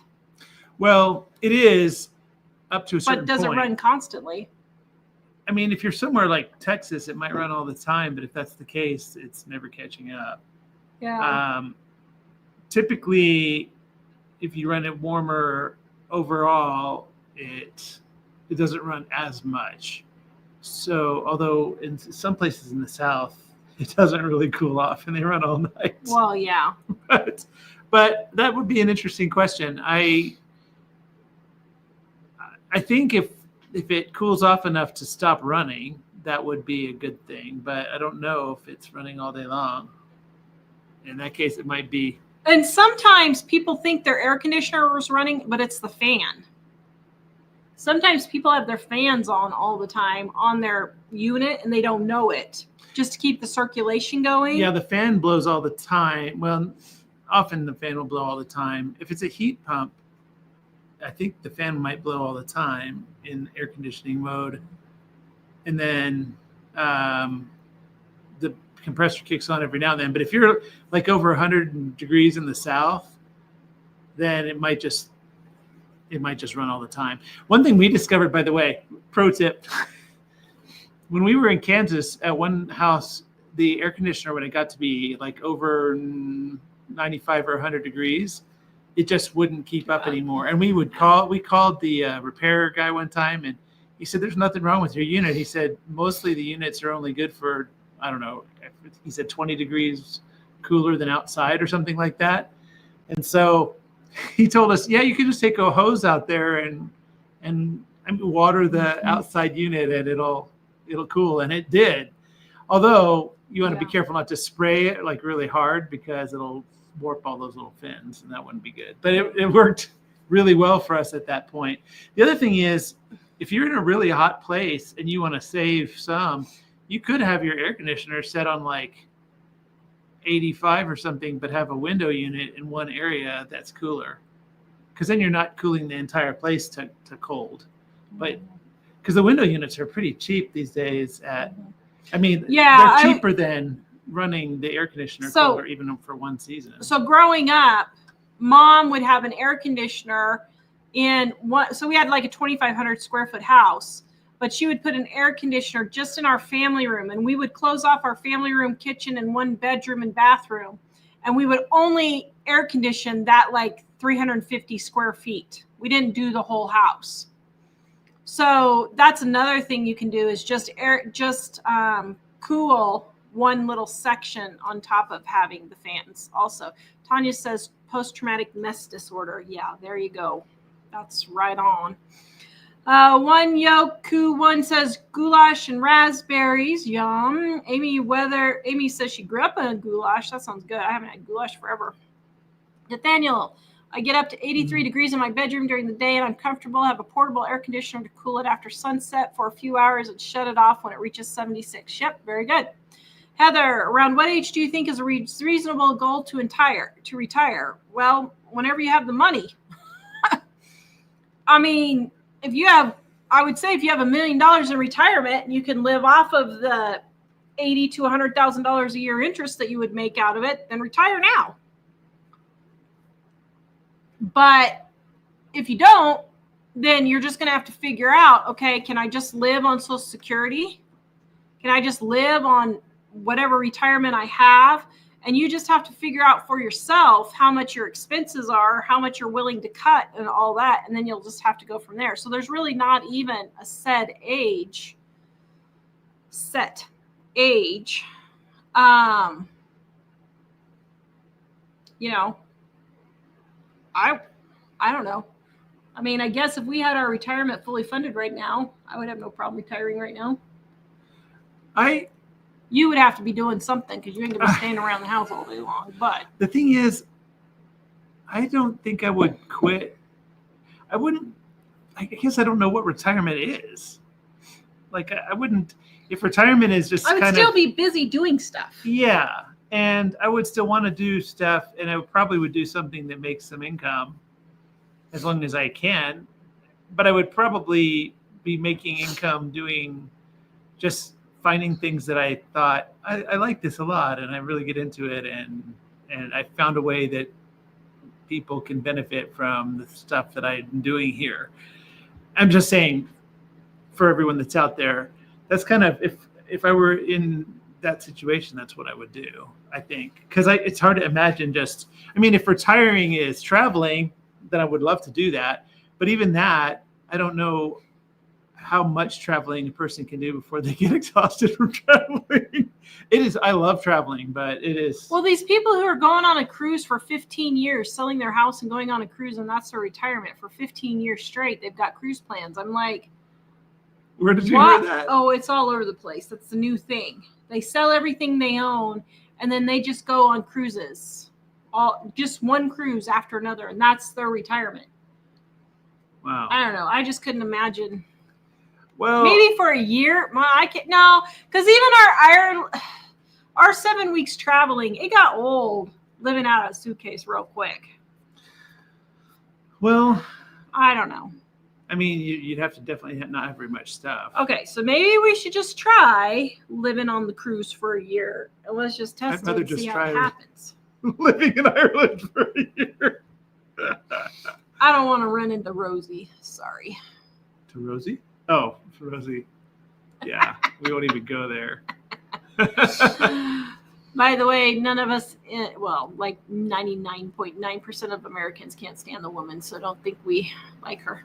Well, it is up to a certain point. But does it run constantly? I mean, if you're somewhere like Texas, it might run all the time, but if that's the case, it's never catching up. Yeah. Typically, if you run it warmer overall, it doesn't run as much. So, although in some places in the South, it doesn't really cool off and they run all night. Well, yeah. But that would be an interesting question. I think if it cools off enough to stop running, that would be a good thing. But I don't know if it's running all day long. In that case, it might be. And sometimes people think their air conditioner is running, but it's the fan. Sometimes people have their fans on all the time on their unit and they don't know it, just to keep the circulation going. Yeah, the fan blows all the time. Well, often the fan will blow all the time. If it's a heat pump, I think the fan might blow all the time in air conditioning mode. And then the compressor kicks on every now and then. But if you're like over 100 degrees in the South, then it might just run all the time. One thing we discovered, by the way, pro tip, when we were in Kansas at one house, the air conditioner, when it got to be like over 95 or 100 degrees, it just wouldn't keep up anymore. And we called the repair guy one time, and he said, there's nothing wrong with your unit. He said, mostly the units are only good for, I don't know, he said 20 degrees cooler than outside or something like that. And so he told us, yeah, you can just take a hose out there and water the outside unit and it'll cool. And it did. Although you want to be careful not to spray it like really hard because it'll warp all those little fins and that wouldn't be good. But it worked really well for us at that point. The other thing is, if you're in a really hot place and you want to save some, you could have your air conditioner set on like 85 or something, but have a window unit in one area that's cooler, because then you're not cooling the entire place to cold. But because the window units are pretty cheap these days they're cheaper than running the air conditioner cooler even for one season. So growing up, Mom would have an air conditioner in one, so we had like a 2,500 square foot house, but she would put an air conditioner just in our family room, and we would close off our family room, kitchen, and one bedroom and bathroom. And we would only air condition that like 350 square feet. We didn't do the whole house. So that's another thing you can do is just cool one little section on top of having the fans. Also, Tanya says post-traumatic mess disorder. Yeah, there you go. That's right on. One Yoku one says goulash and raspberries. Yum. Amy says she grew up on goulash. That sounds good. I haven't had goulash forever. Nathaniel, I get up to 83 degrees in my bedroom during the day and I'm comfortable. I have a portable air conditioner to cool it after sunset for a few hours and shut it off when it reaches 76. Yep, very good. Heather, around what age do you think is a reasonable goal to retire? Well, whenever you have the money. I mean, I would say if you have $1 million in retirement and you can live off of the $80,000 to $100,000 a year interest that you would make out of it, then retire now. But if you don't, then you're just going to have to figure out, okay, can I just live on Social Security? Can I just live on whatever retirement I have? And you just have to figure out for yourself how much your expenses are, how much you're willing to cut and all that. And then you'll just have to go from there. So there's really not even a set age. I don't know. I mean, I guess if we had our retirement fully funded right now, I would have no problem retiring right now. You would have to be doing something because you ain't going to be standing around the house all day long. But the thing is, I don't think I would quit. I guess I don't know what retirement is. Like, I wouldn't, if retirement is just I would still be busy doing stuff. Yeah. And I would still want to do stuff, and I probably would do something that makes some income as long as I can. But I would probably be making income doing just finding things that I thought, I like this a lot, and I really get into it, and I found a way that people can benefit from the stuff that I'm doing here. I'm just saying, for everyone that's out there, that's kind of, if I were in that situation, that's what I would do, I think. Because it's hard to imagine if retiring is traveling, then I would love to do that. But even that, I don't know how much traveling a person can do before they get exhausted from traveling. I love traveling, but it is. Well, these people who are going on a cruise for 15 years, selling their house and going on a cruise, and that's their retirement for 15 years straight. They've got cruise plans. I'm like, where did you hear that? Oh, it's all over the place. That's the new thing. They sell everything they own, and then they just go on cruises. Just one cruise after another, and that's their retirement. Wow. I don't know. I just couldn't imagine. Well, maybe for a year. I can't. No, because even our 7 weeks traveling, it got old living out of a suitcase real quick. Well, I don't know. I mean, you'd have to definitely not have very much stuff. Okay, so maybe we should just try living on the cruise for a year, and let's just test it and see how it happens. Living in Ireland for a year. I don't want to run into Rosie. Sorry. To Rosie? Oh, for Rosie. Yeah, we won't even go there. By the way, none of us, like 99.9% of Americans can't stand the woman, so don't think we like her.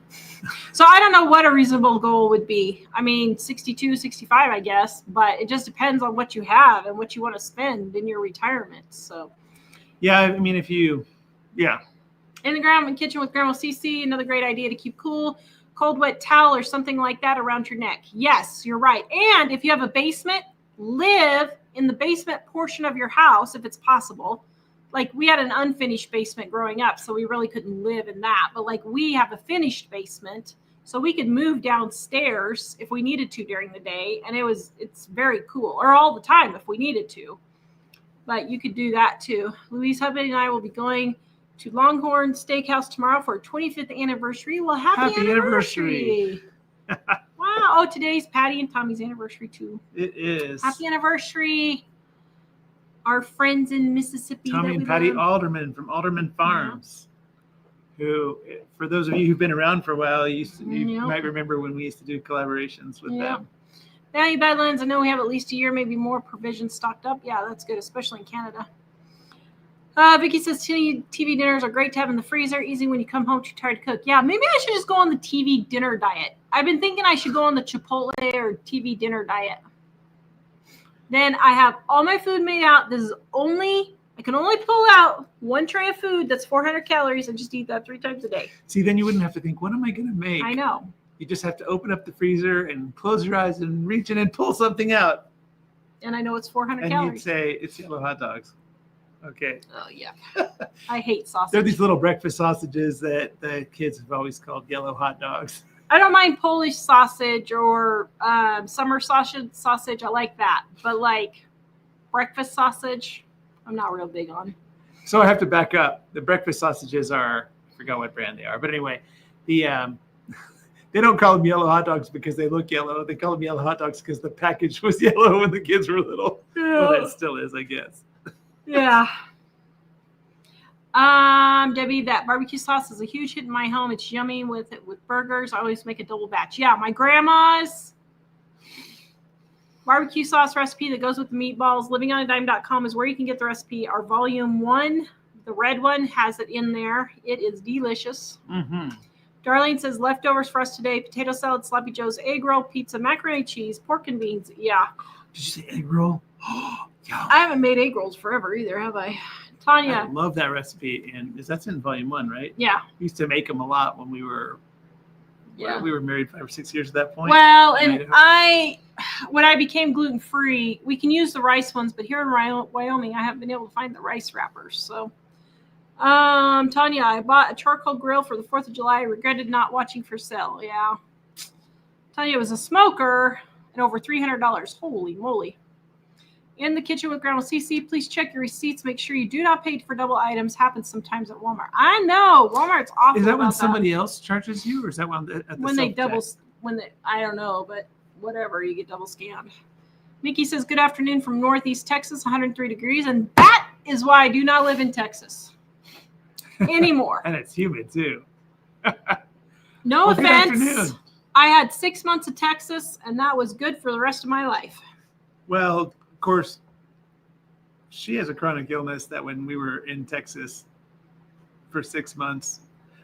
So I don't know what a reasonable goal would be. I mean, 62, 65, I guess, but it just depends on what you have and what you want to spend in your retirement. So, yeah, I mean, in the kitchen with Grandma CC, another great idea to keep cool. Cold, wet towel or something like that around your neck. Yes, you're right. And if you have a basement, live in the basement portion of your house if it's possible. Like, we had an unfinished basement growing up, so we really couldn't live in that. But like, we have a finished basement, so we could move downstairs if we needed to during the day, and it's very cool, or all the time if we needed to. But you could do that too. Louise Hubby and I will be going to Longhorn Steakhouse tomorrow for our 25th anniversary. Well, happy anniversary. Wow. Oh, today's Patty and Tommy's anniversary too. It is. Happy anniversary. Our friends in Mississippi. Tommy and Patty Alderman from Alderman Farms. Yeah. Who, for those of you who've been around for a while, you might remember when we used to do collaborations with them. Now, Badlands, I know we have at least a year, maybe more provisions stocked up. Yeah, that's good, especially in Canada. Vicky says TV dinners are great to have in the freezer. Easy when you come home too tired to cook. Yeah, maybe I should just go on the TV dinner diet. I've been thinking I should go on the Chipotle or TV dinner diet. Then I have all my food made out. I can only pull out one tray of food that's 400 calories and just eat that 3 times a day. See, then you wouldn't have to think, what am I going to make? I know. You just have to open up the freezer and close your eyes and reach in and pull something out. And I know it's 400 And calories. you'd say, it's yellow hot dogs. Okay. Oh, yeah. I hate sausage. They're these little breakfast sausages that the kids have always called yellow hot dogs. I don't mind Polish sausage or summer sausage. I like that. But like breakfast sausage, I'm not real big on. So I have to back up. The breakfast sausages are, I forgot what brand they are. But anyway, they don't call them yellow hot dogs because they look yellow. They call them yellow hot dogs because the package was yellow when the kids were little. Yeah. Well, it still is, I guess. Yeah. Debbie, that barbecue sauce is a huge hit in my home. It's yummy with burgers. I always make a double batch. Yeah, my grandma's barbecue sauce recipe that goes with the meatballs. livingonadime.com is where you can get the recipe. Our volume 1, the red one, has it in there. It is delicious. Mm-hmm. Darlene says leftovers for us today: potato salad, sloppy joe's, egg roll, pizza, macaroni cheese, pork and beans. Yeah. Did you say egg roll? Yeah. I haven't made egg rolls forever either, have I? I Tanya. love that recipe, and that's in volume 1, right? Yeah. We used to make them a lot when we were married 5 or 6 years at that point. Well, and when I became gluten free, we can use the rice ones, but here in Wyoming, I haven't been able to find the rice wrappers. So, Tanya, I bought a charcoal grill for the 4th of July. I regretted not watching for sale. Yeah. Tanya was a smoker and over $300. Holy moly. In the kitchen with Grandma CC, please check your receipts. Make sure you do not pay for double items. Happens sometimes at Walmart. I know Walmart's awful. Is that when somebody else charges you, or is that when I don't know, but whatever, you get double scanned. Mickey says, good afternoon from Northeast Texas, 103 degrees, and that is why I do not live in Texas anymore. And it's humid too. No Well, good offense. afternoon. I had 6 months of Texas, and that was good for the rest of my life. Well, of course, she has a chronic illness that when we were in Texas for 6 months,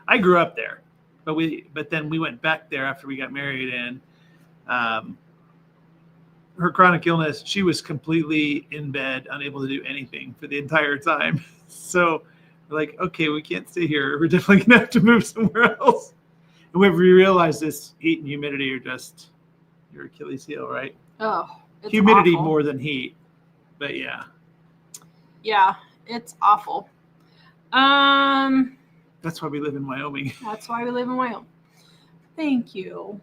I grew up there, but then we went back there after we got married, and her chronic illness, she was completely in bed, unable to do anything for the entire time. So we're like, okay, we can't stay here. We're definitely gonna have to move somewhere else. And when we realized this heat and humidity are just your Achilles heel, right? Oh, it's Humidity awful. more than heat, but yeah. Yeah, it's awful. That's why we live in Wyoming. That's why we live in Wyoming. Thank you.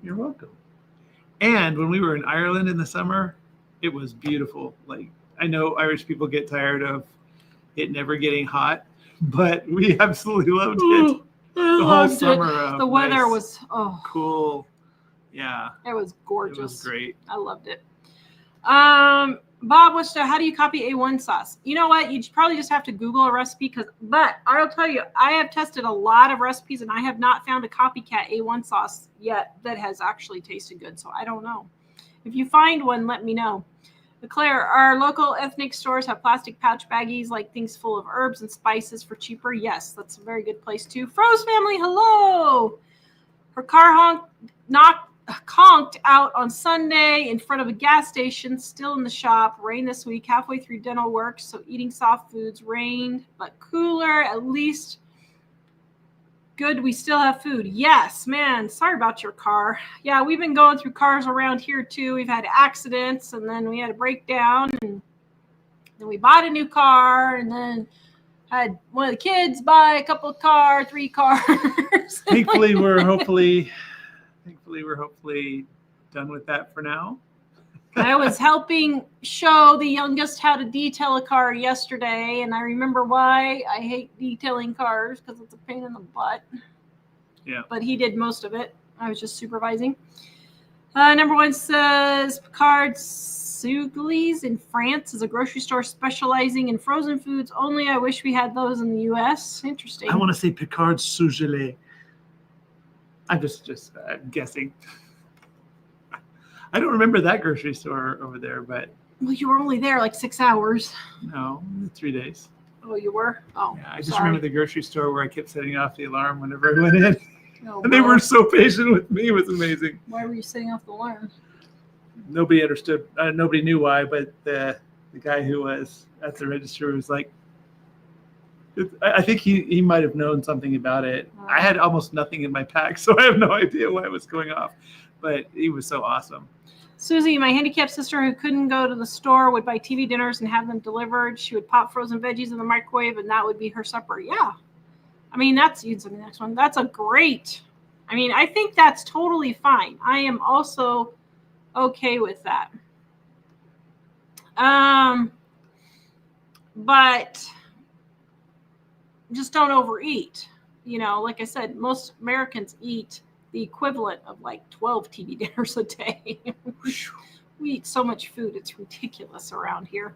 You're welcome. And when we were in Ireland in the summer, it was beautiful. Like, I know Irish people get tired of it never getting hot, but we absolutely loved it. I The whole loved summer it. of The weather nice, was cool. Yeah, it was gorgeous. it was great. I loved it. Bob wants to, how do you copy A1 sauce? You know what? You probably just have to Google a recipe, but I'll tell you, I have tested a lot of recipes and I have not found a copycat A1 sauce yet that has actually tasted good. So I don't know. If you find one, let me know. Claire, our local ethnic stores have plastic pouch baggies, like things full of herbs and spices for cheaper. Yes, that's a very good place too. Froze family, hello. Her car conked out on Sunday in front of a gas station, still in the shop. Rain this week, halfway through dental work, so eating soft foods. Rained, but cooler. At least good we still have food. Yes, man, sorry about your car. Yeah, we've been going through cars around here too. We've had accidents, and then we had a breakdown, and then we bought a new car, and then had one of the kids buy a couple of 3 cars. Thankfully, we're hopefully done with that for now. I was helping show the youngest how to detail a car yesterday, and I remember why I hate detailing cars, because it's a pain in the butt. Yeah. But he did most of it. I was just supervising. Number 1 says Picard Suglys in France is a grocery store specializing in frozen foods only. I wish we had those in the U.S. Interesting. I want to say Picard Sugelé. I'm just guessing. I don't remember that grocery store over there, but Well, you were only there like 6 hours. no, 3 days. Oh, you were? Oh, Yeah, I just sorry. remember the grocery store where I kept setting off the alarm whenever I went in. Oh, And they were Lord. so patient with me. It was amazing. Why were you setting off the alarm? Nobody understood. Nobody knew why, but the guy who was at the register was like, I think he might have known something about it. I had almost nothing in my pack, so I have no idea why it was going off. But he was so awesome. Susie, my handicapped sister who couldn't go to the store, would buy TV dinners and have them delivered. She would pop frozen veggies in the microwave, and that would be her supper. Yeah. I mean, that's the next one. That's a great. I mean, I think that's totally fine. I am also okay with that. But just don't overeat. You know, like I said, most Americans eat the equivalent of like 12 TV dinners a day. We eat so much food, it's ridiculous around here.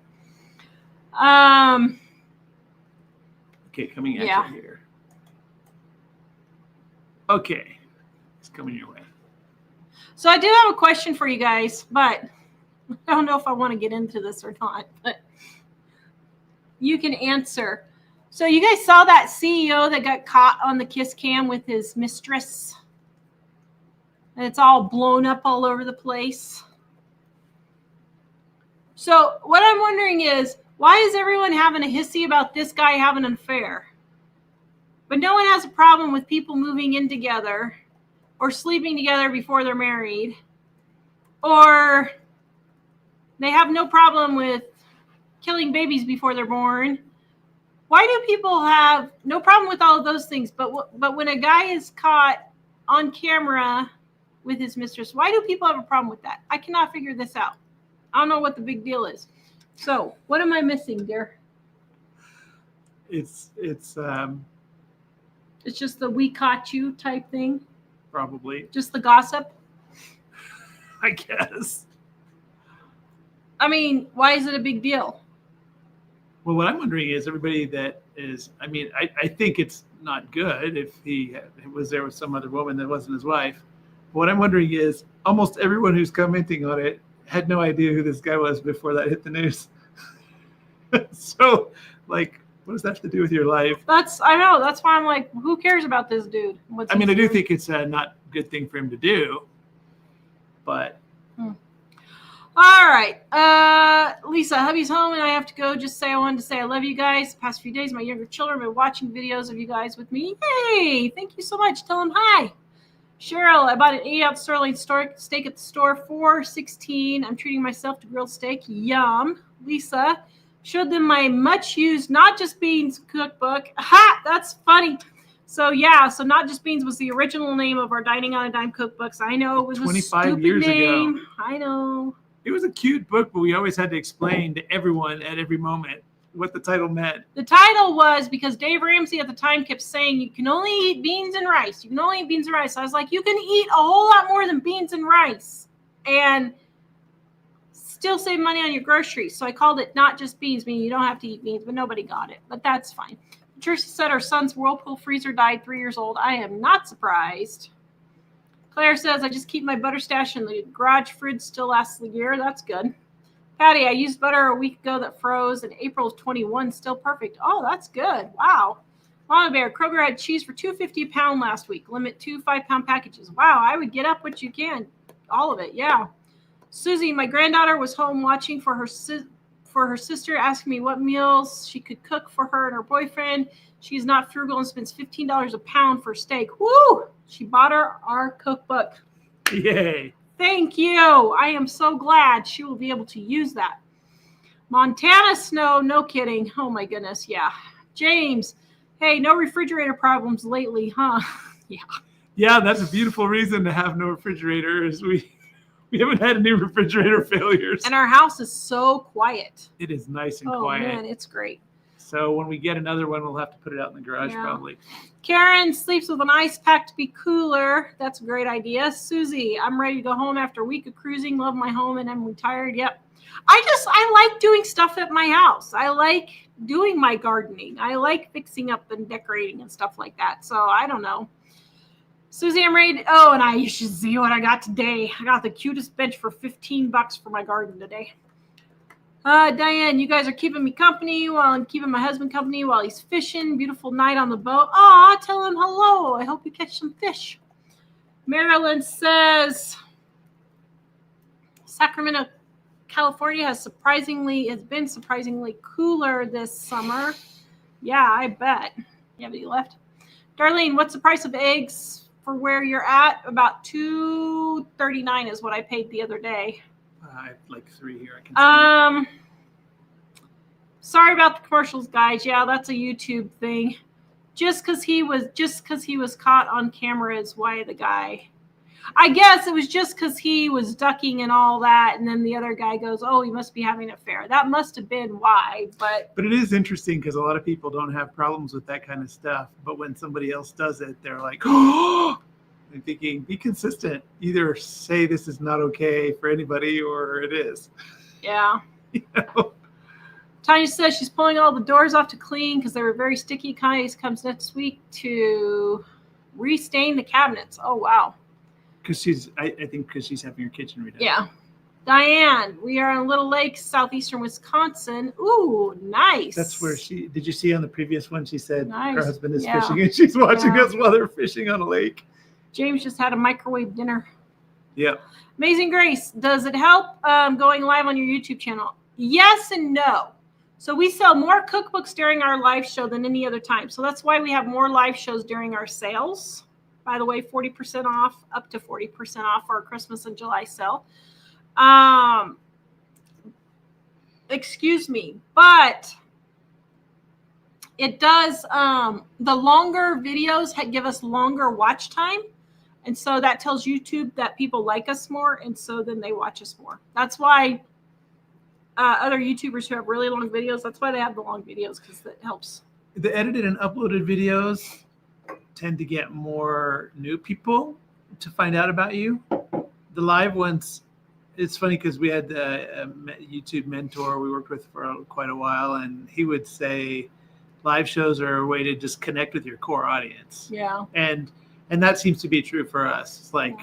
Okay, coming at Yeah. you here. Okay, it's coming your way. So I do have a question for you guys, but I don't know if I want to get into this or not, but you can answer. So you guys saw that CEO that got caught on the kiss cam with his mistress? And it's all blown up all over the place. So what I'm wondering is, why is everyone having a hissy about this guy having an affair? But no one has a problem with people moving in together or sleeping together before they're married. Or they have no problem with killing babies before they're born. Why do people have no problem with all of those things? But when a guy is caught on camera with his mistress, why do people have a problem with that? I cannot figure this out. I don't know what the big deal is. So what am I missing, dear? It's It's just the we caught you type thing? probably, Just the gossip? I guess. I mean, why is it a big deal? Well, what I'm wondering is everybody that is, I mean, I think it's not good if he was there with some other woman that wasn't his wife. But what I'm wondering is almost everyone who's commenting on it had no idea who this guy was before that hit the news. So, like, what does that have to do with your life? I know. That's why I'm like, who cares about this dude? I mean, I do think it's a not good thing for him to do, but. All right. Lisa, hubby's home and I have to go. Just say I wanted to say I love you guys. The past few days, my younger children have been watching videos of you guys with me. Hey, thank you so much. Tell them hi. Cheryl, I bought an 8-ounce sirloin steak at the store, $4.16. I'm treating myself to grilled steak. Yum. Lisa, showed them my much-used Not Just Beans cookbook. Ha! That's funny. So, yeah, so Not Just Beans was the original name of our Dining on a Dime cookbooks. I know it was 25 a stupid years name. ago. I know. It was a cute book, but we always had to explain to everyone at every moment what the title meant. The title was because Dave Ramsey at the time kept saying you can only eat beans and rice. You can only eat beans and rice. I was like, you can eat a whole lot more than beans and rice and still save money on your groceries. So I called it Not Just Beans, meaning you don't have to eat beans, but nobody got it. But that's fine. Patricia said our son's Whirlpool freezer died 3 years old. I am not surprised. Claire says, I just keep my butter stash in the garage fridge, still lasts the year. That's good. Patty, I used butter a week ago that froze in April of 21, still perfect. Oh, that's good. Wow. Mama Bear, Kroger had cheese for $2.50 a pound last week. Limit 2 5-pound packages. Wow, I would get up what you can. All of it, yeah. Susie, my granddaughter was home watching for her sister, asking me what meals she could cook for her and her boyfriend. She's not frugal and spends $15 a pound for steak. Woo! She bought her our cookbook. Yay. Thank you. I am so glad she will be able to use that. Montana snow, no kidding. Oh my goodness, yeah. James, hey, no refrigerator problems lately, huh? Yeah. Yeah, that's a beautiful reason to have no refrigerator is we haven't had any refrigerator failures. And our house is so quiet. It is nice and oh, quiet. Oh man, it's great. So when we get another one, we'll have to put it out in the garage probably. Karen sleeps with an ice pack to be cooler. That's a great idea. Susie, I'm ready to go home after a week of cruising. Love my home and I'm retired. Yep. I like doing stuff at my house. I like doing my gardening. I like fixing up and decorating and stuff like that. So I don't know. Susie, I'm ready to, and you should see what I got today. I got the cutest bench for $15 for my garden today. Diane, you guys are keeping me company while I'm keeping my husband company while he's fishing. Beautiful night on the boat. Aw, tell him hello. I hope you catch some fish. Marilyn says Sacramento, California has been surprisingly cooler this summer. Yeah, I bet. You have any left? Darlene, what's the price of eggs for where you're at? About $2.39 is what I paid the other day. I have like 3 here. I can see. Sorry about the commercials, guys. Yeah, that's a YouTube thing. Just because he was caught on camera is why the guy. I guess it was just because he was ducking and all that, and then the other guy goes, "Oh, he must be having an affair." That must have been why. But it is interesting because a lot of people don't have problems with that kind of stuff, but when somebody else does it, they're like, "Oh!" I'm thinking, be consistent. Either say this is not okay for anybody, or it is. Yeah. You know? Tanya says she's pulling all the doors off to clean because they were very sticky. Connie comes next week to restain the cabinets. Oh, wow. Because I think because she's having her kitchen redone. Yeah. Diane, we are on Little Lake, southeastern Wisconsin. Ooh, nice. That's where did you see on the previous one, she said nice. Her husband is fishing and she's watching us while they're fishing on a lake. James just had a microwave dinner. Yeah. Amazing Grace, does it help going live on your YouTube channel? Yes and no. So we sell more cookbooks during our live show than any other time. So that's why we have more live shows during our sales. By the way, 40% off, up to 40% off our Christmas and July sale. Excuse me, but it does, the longer videos give us longer watch time. And so that tells YouTube that people like us more. And so then they watch us more. That's why other YouTubers who have really long videos, that's why they have the long videos, because it helps. The edited and uploaded videos tend to get more new people to find out about you. The live ones, it's funny because we had a YouTube mentor we worked with for quite a while, and he would say live shows are a way to just connect with your core audience. Yeah. And that seems to be true for us. It's like,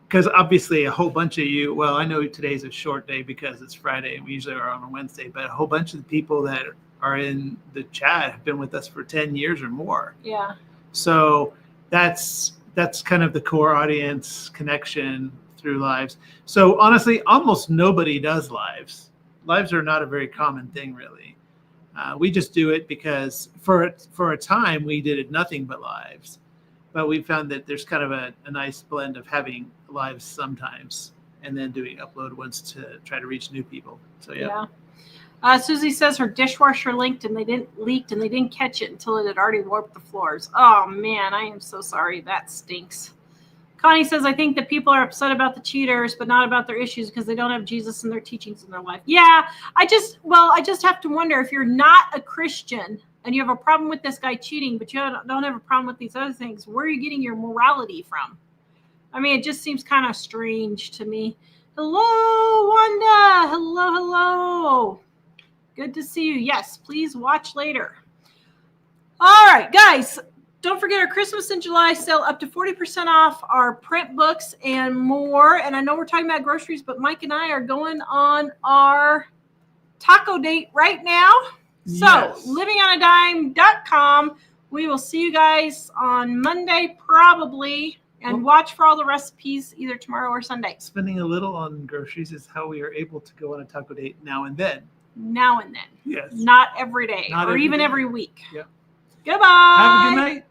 because obviously a whole bunch of you, well, I know today's a short day because it's Friday and we usually are on a Wednesday, but a whole bunch of the people that are in the chat have been with us for 10 years or more. Yeah. So that's kind of the core audience connection through lives. So honestly, almost nobody does lives. Lives are not a very common thing, really. We just do it because for a time we did nothing but lives. But we found that there's kind of a nice blend of having lives sometimes and then doing upload ones to try to reach new people. So yeah. Susie says her dishwasher leaked and they didn't catch it until it had already warped the floors. Oh man, I am so sorry. That stinks. Connie says, I think that people are upset about the cheaters, but not about their issues because they don't have Jesus and their teachings in their life. Yeah, I just have to wonder, if you're not a Christian and you have a problem with this guy cheating, but you don't have a problem with these other things, where are you getting your morality from? I mean, it just seems kind of strange to me. Hello, Wanda. Hello. Good to see you. Yes, please watch later. All right, guys, don't forget our Christmas in July sale, up to 40% off our print books and more. And I know we're talking about groceries, but Mike and I are going on our taco date right now. Yes. So livingonadime.com. We will see you guys on Monday probably, and watch for all the recipes either tomorrow or Sunday. Spending a little on groceries is how we are able to go on a taco date now and then. Now and then. Yes. Not every day, Not or every even day. every week. Yeah. Goodbye. Have a good night.